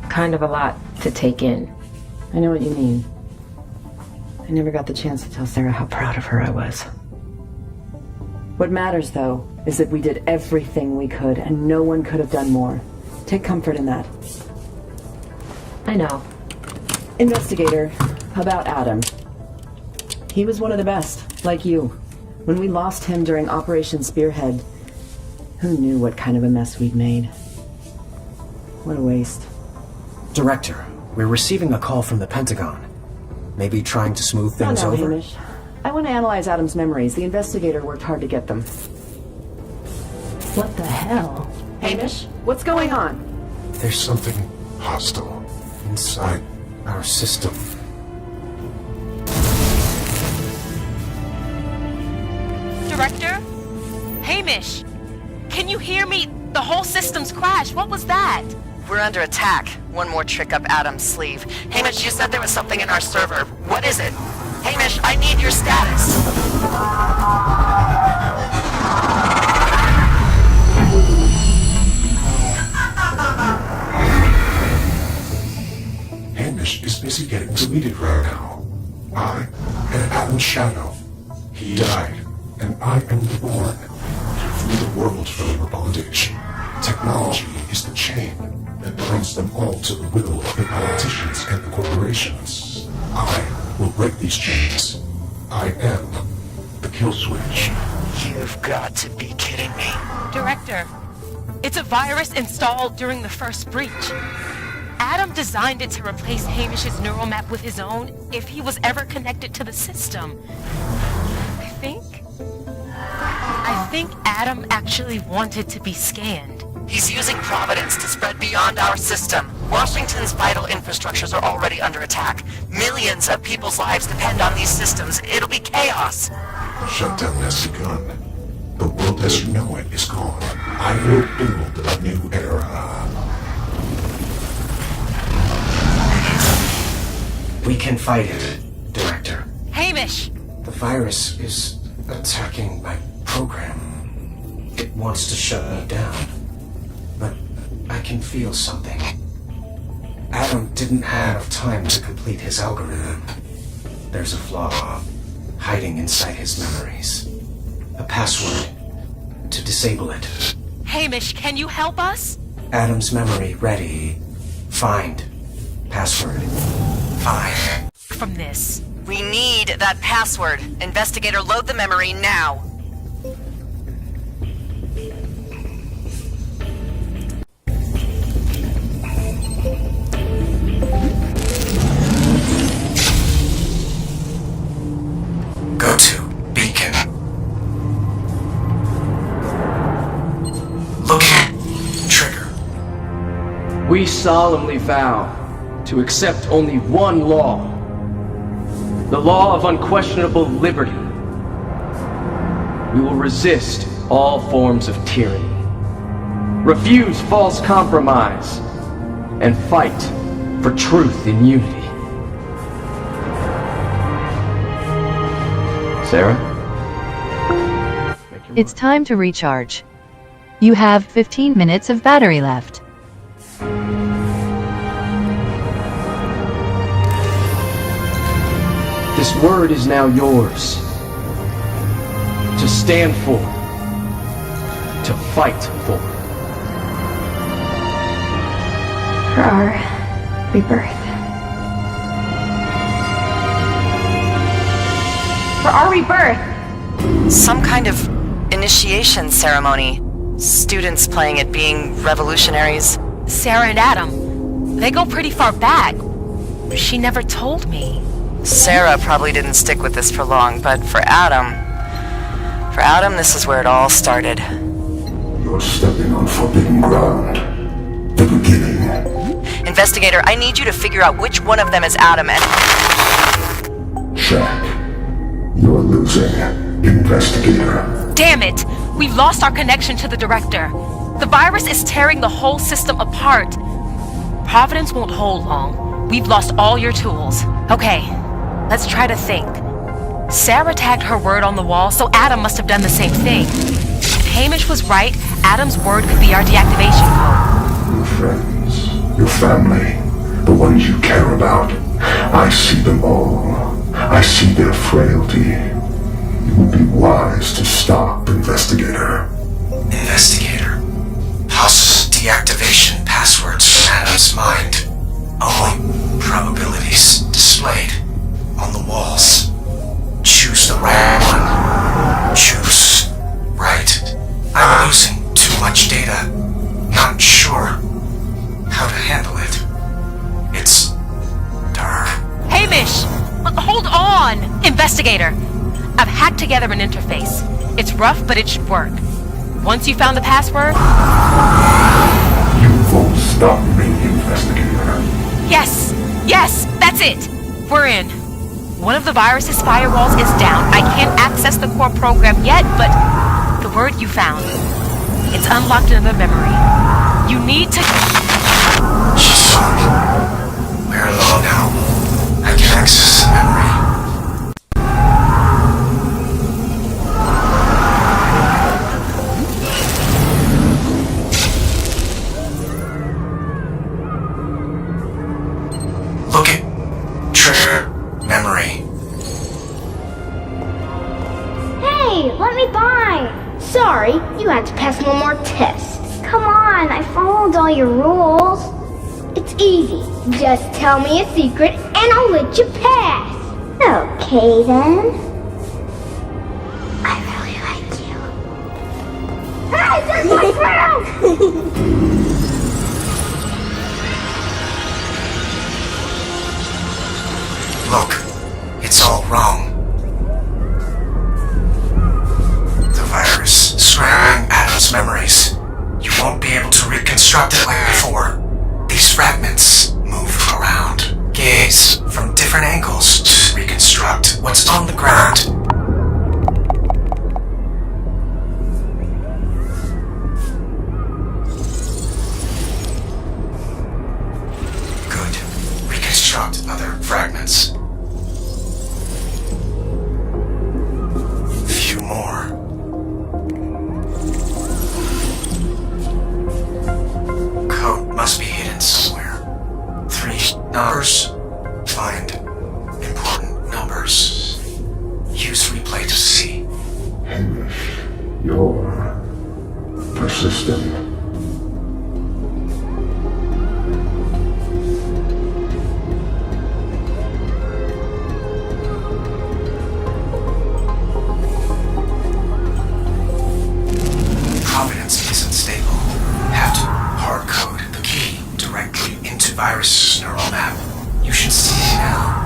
kind of a lot to take in. I know what you mean. I never got the chance to tell Sarah how proud of her I was. What matters, though, is that we did everything we could, and no one could have done more. Take comfort in that. I know. Investigator, about Adam. He was one of the best, like you. When we lost him during Operation Spearhead, who knew what kind of a mess we'd made? What a waste. Director, we're receiving a call from the Pentagon. Maybe trying to smooth things No, over? Hamish. I want to analyze Adam's memories. The investigator worked hard to get them. What the hell? Hamish, what's going on? There's something hostile inside our system. Director? Hamish, can you hear me? The whole system's crashed. What was that? We're under attack. One more trick up Adam's sleeve. Hamish, you said there was something in our server. What is it? Hamish, I need your status. Hamish is busy getting deleted right now. I am Adam's shadow. He died, and I am reborn to free the world from your bondage. Technology is the chain that binds them all to the will of the politicians and the corporations. I will break these chains. I am the kill switch. You've got to be kidding me. Director, it's a virus installed during the first breach. Adam designed it to replace Hamish's neural map with his own if he was ever connected to the system. I think Adam actually wanted to be scanned. He's using Providence to spread beyond our system. Washington's vital infrastructures are already under attack. Millions of people's lives depend on these systems. It'll be chaos. Shutdown has begun. The world as you know it is gone. I will build a new era. We can fight it, Director. Hamish! The virus is attacking my program. It wants to shut me down. But I can feel something. Adam didn't have time to complete his algorithm. There's a flaw hiding inside his memories. A password to disable it. Hamish, can you help us? Adam's memory ready. Find. Password. Find. From this. We need that password. Investigator, load the memory now. Go to beacon. Look at trigger. We solemnly vow to accept only one law. The law of unquestionable liberty. We will resist all forms of tyranny, refuse false compromise, and fight for truth in unity. Sarah? It's time to recharge. You have 15 minutes of battery left. This word is now yours. To stand for. To fight for. For our rebirth. For our rebirth! Some kind of initiation ceremony. Students playing at being revolutionaries. Sarah and Adam, they go pretty far back. She never told me. Sarah probably didn't stick with this for long, but for Adam, this is where it all started. You're stepping on forbidden ground. The beginning. Investigator, I need you to figure out which one of them is Adam and... Check. You're losing. Investigator. Damn it! We've lost our connection to the Director. The virus is tearing the whole system apart. Providence won't hold long. We've lost all your tools. Okay, let's try to think. Sarah tagged her word on the wall, so Adam must have done the same thing. If Hamish was right, Adam's word could be our deactivation code. Your friends, your family, the ones you care about. I see them all. I see their frailty. It would be wise to stop, Investigator. Investigator. House deactivation passwords from Adam's mind. Only probabilities displayed on the walls. Choose the right one. Choose right. I'm losing too much data. Not sure how to handle it. It's dark. Hamish! Hold on! Investigator! I've hacked together an interface. It's rough, but it should work. Once you found the password... You won't stop me, Investigator. Yes! Yes! That's it! We're in. One of the virus's firewalls is down. I can't access the core program yet, but the word you found, it's unlocked another memory. You need to... She's fine. We're alone now. I can access the memory. Look at trigger memory. Hey, let me by. Sorry, you had to pass one more test. Come on, I followed all your rules. It's easy. Just tell me a secret and I'll let you pass. Okay then. I really like you. Hey, there's my friend! Look, it's all wrong. The virus is scrambling Adam's memories. You won't be able to reconstruct it like before. These fragments move around. Gaze from different angles to reconstruct what's on the ground. Good. Reconstruct other fragments. Few more. Code must be hidden somewhere. 3 numbers. Find important numbers. Use replay to see. Hamish, you're persistent. Providence isn't stable. Have to hard code the key directly into virus's neural map. You should see it now.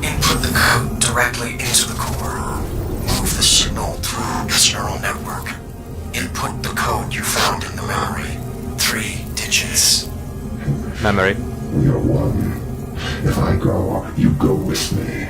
Input the code directly into the core. Move the signal through its neural network. Input the code you found in the memory. 3 digits. Memory. We are one. If I go, you go with me.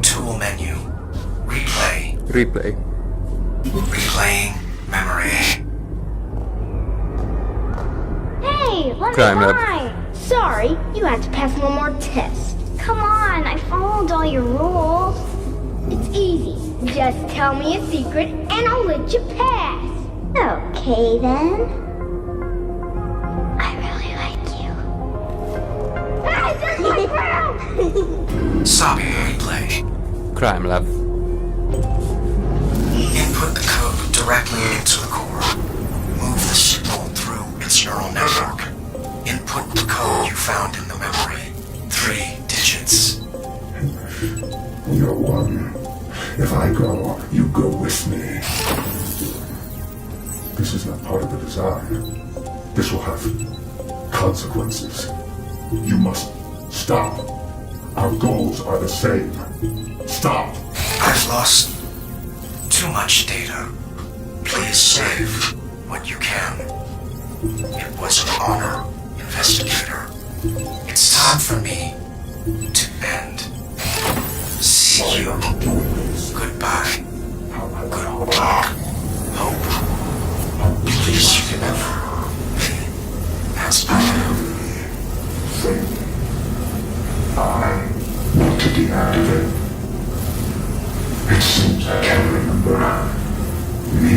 Tool menu. Replay. Replay. Replaying memory. Hey, let Crime me lab. by. Sorry, you had to pass one more test. Come on, I followed all your rules. It's easy. Just tell me a secret and I'll let you pass. Okay then. I really like you. Hey, there's my friend! Stopping replay. Crime lab. Input the code directly into the core. Move the signal through its neural network. Input the code you found in the memory. 3 digits. We are one. If I go, you go with me. This is not part of the design. This will have consequences. You must stop. Our goals are the same. Stop. I've lost too much data. Please save what you can. It was an honor, investigator. It's time for me to end. See you. Goodbye. Goodbye. Hope. Please, you can never be as I am. I want to deactivate. It seems I can't remember me.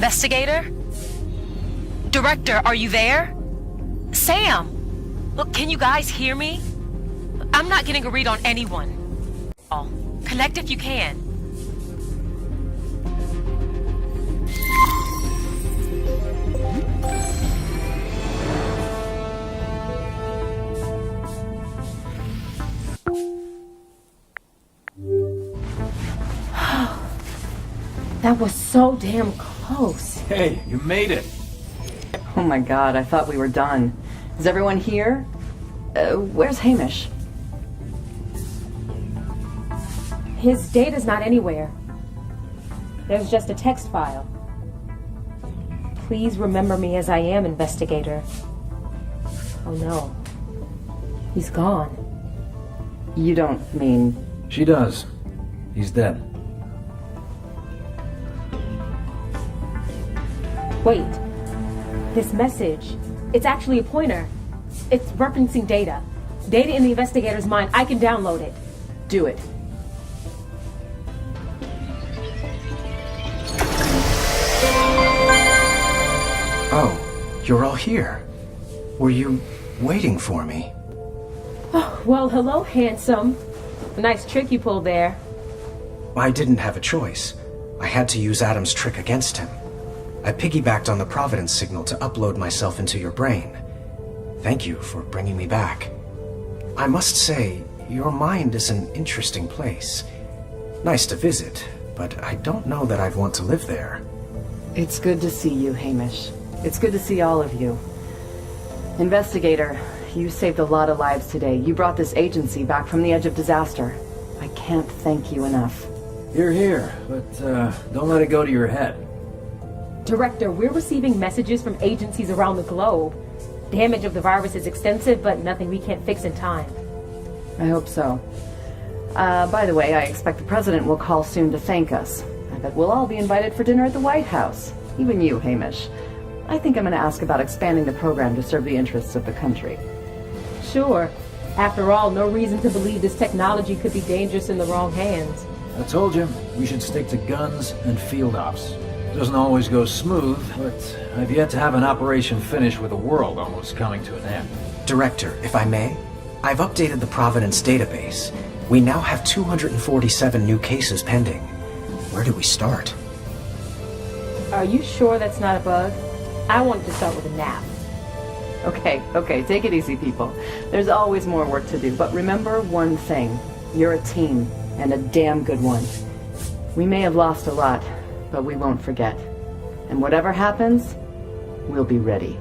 Investigator? Director, are you there? Sam! Look, can you guys hear me? I'm not getting a read on anyone. Connect if you can. That was so damn close. Hey, you made it. Oh my god, I thought we were done. Is everyone here? Where's Hamish? His data's not anywhere. There's just a text file. Please remember me as I am, investigator. Oh no. He's gone. You don't mean... She does. He's dead. Wait. This message, it's actually a pointer. It's referencing data. Data in the investigator's mind. I can download it. Do it. Oh, you're all here. Were you waiting for me? Oh, well, hello, handsome. A nice trick you pulled there. I didn't have a choice. I had to use Adam's trick against him. I piggybacked on the Providence signal to upload myself into your brain. Thank you for bringing me back. I must say, your mind is an interesting place. Nice to visit, but I don't know that I'd want to live there. It's good to see you, Hamish. It's good to see all of you. Investigator, you saved a lot of lives today. You brought this agency back from the edge of disaster. I can't thank you enough. You're here, but don't let it go to your head. Director, we're receiving messages from agencies around the globe. Damage of the virus is extensive, but nothing we can't fix in time. I hope so. By the way, I expect the president will call soon to thank us. I bet we'll all be invited for dinner at the White House. Even you, Hamish. I think I'm going to ask about expanding the program to serve the interests of the country. Sure. After all, no reason to believe this technology could be dangerous in the wrong hands. I told you, we should stick to guns and field ops. Doesn't always go smooth, but I've yet to have an operation finish with the world almost coming to an end. Director, if I may, I've updated the Providence database. We now have 247 new cases pending. Where do we start? Are you sure that's not a bug? I wanted to start with a nap. Okay, take it easy, people. There's always more work to do, but remember one thing. You're a team, and a damn good one. We may have lost a lot, but we won't forget. And whatever happens, we'll be ready.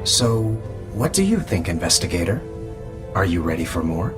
So, what do you think, investigator? Are you ready for more?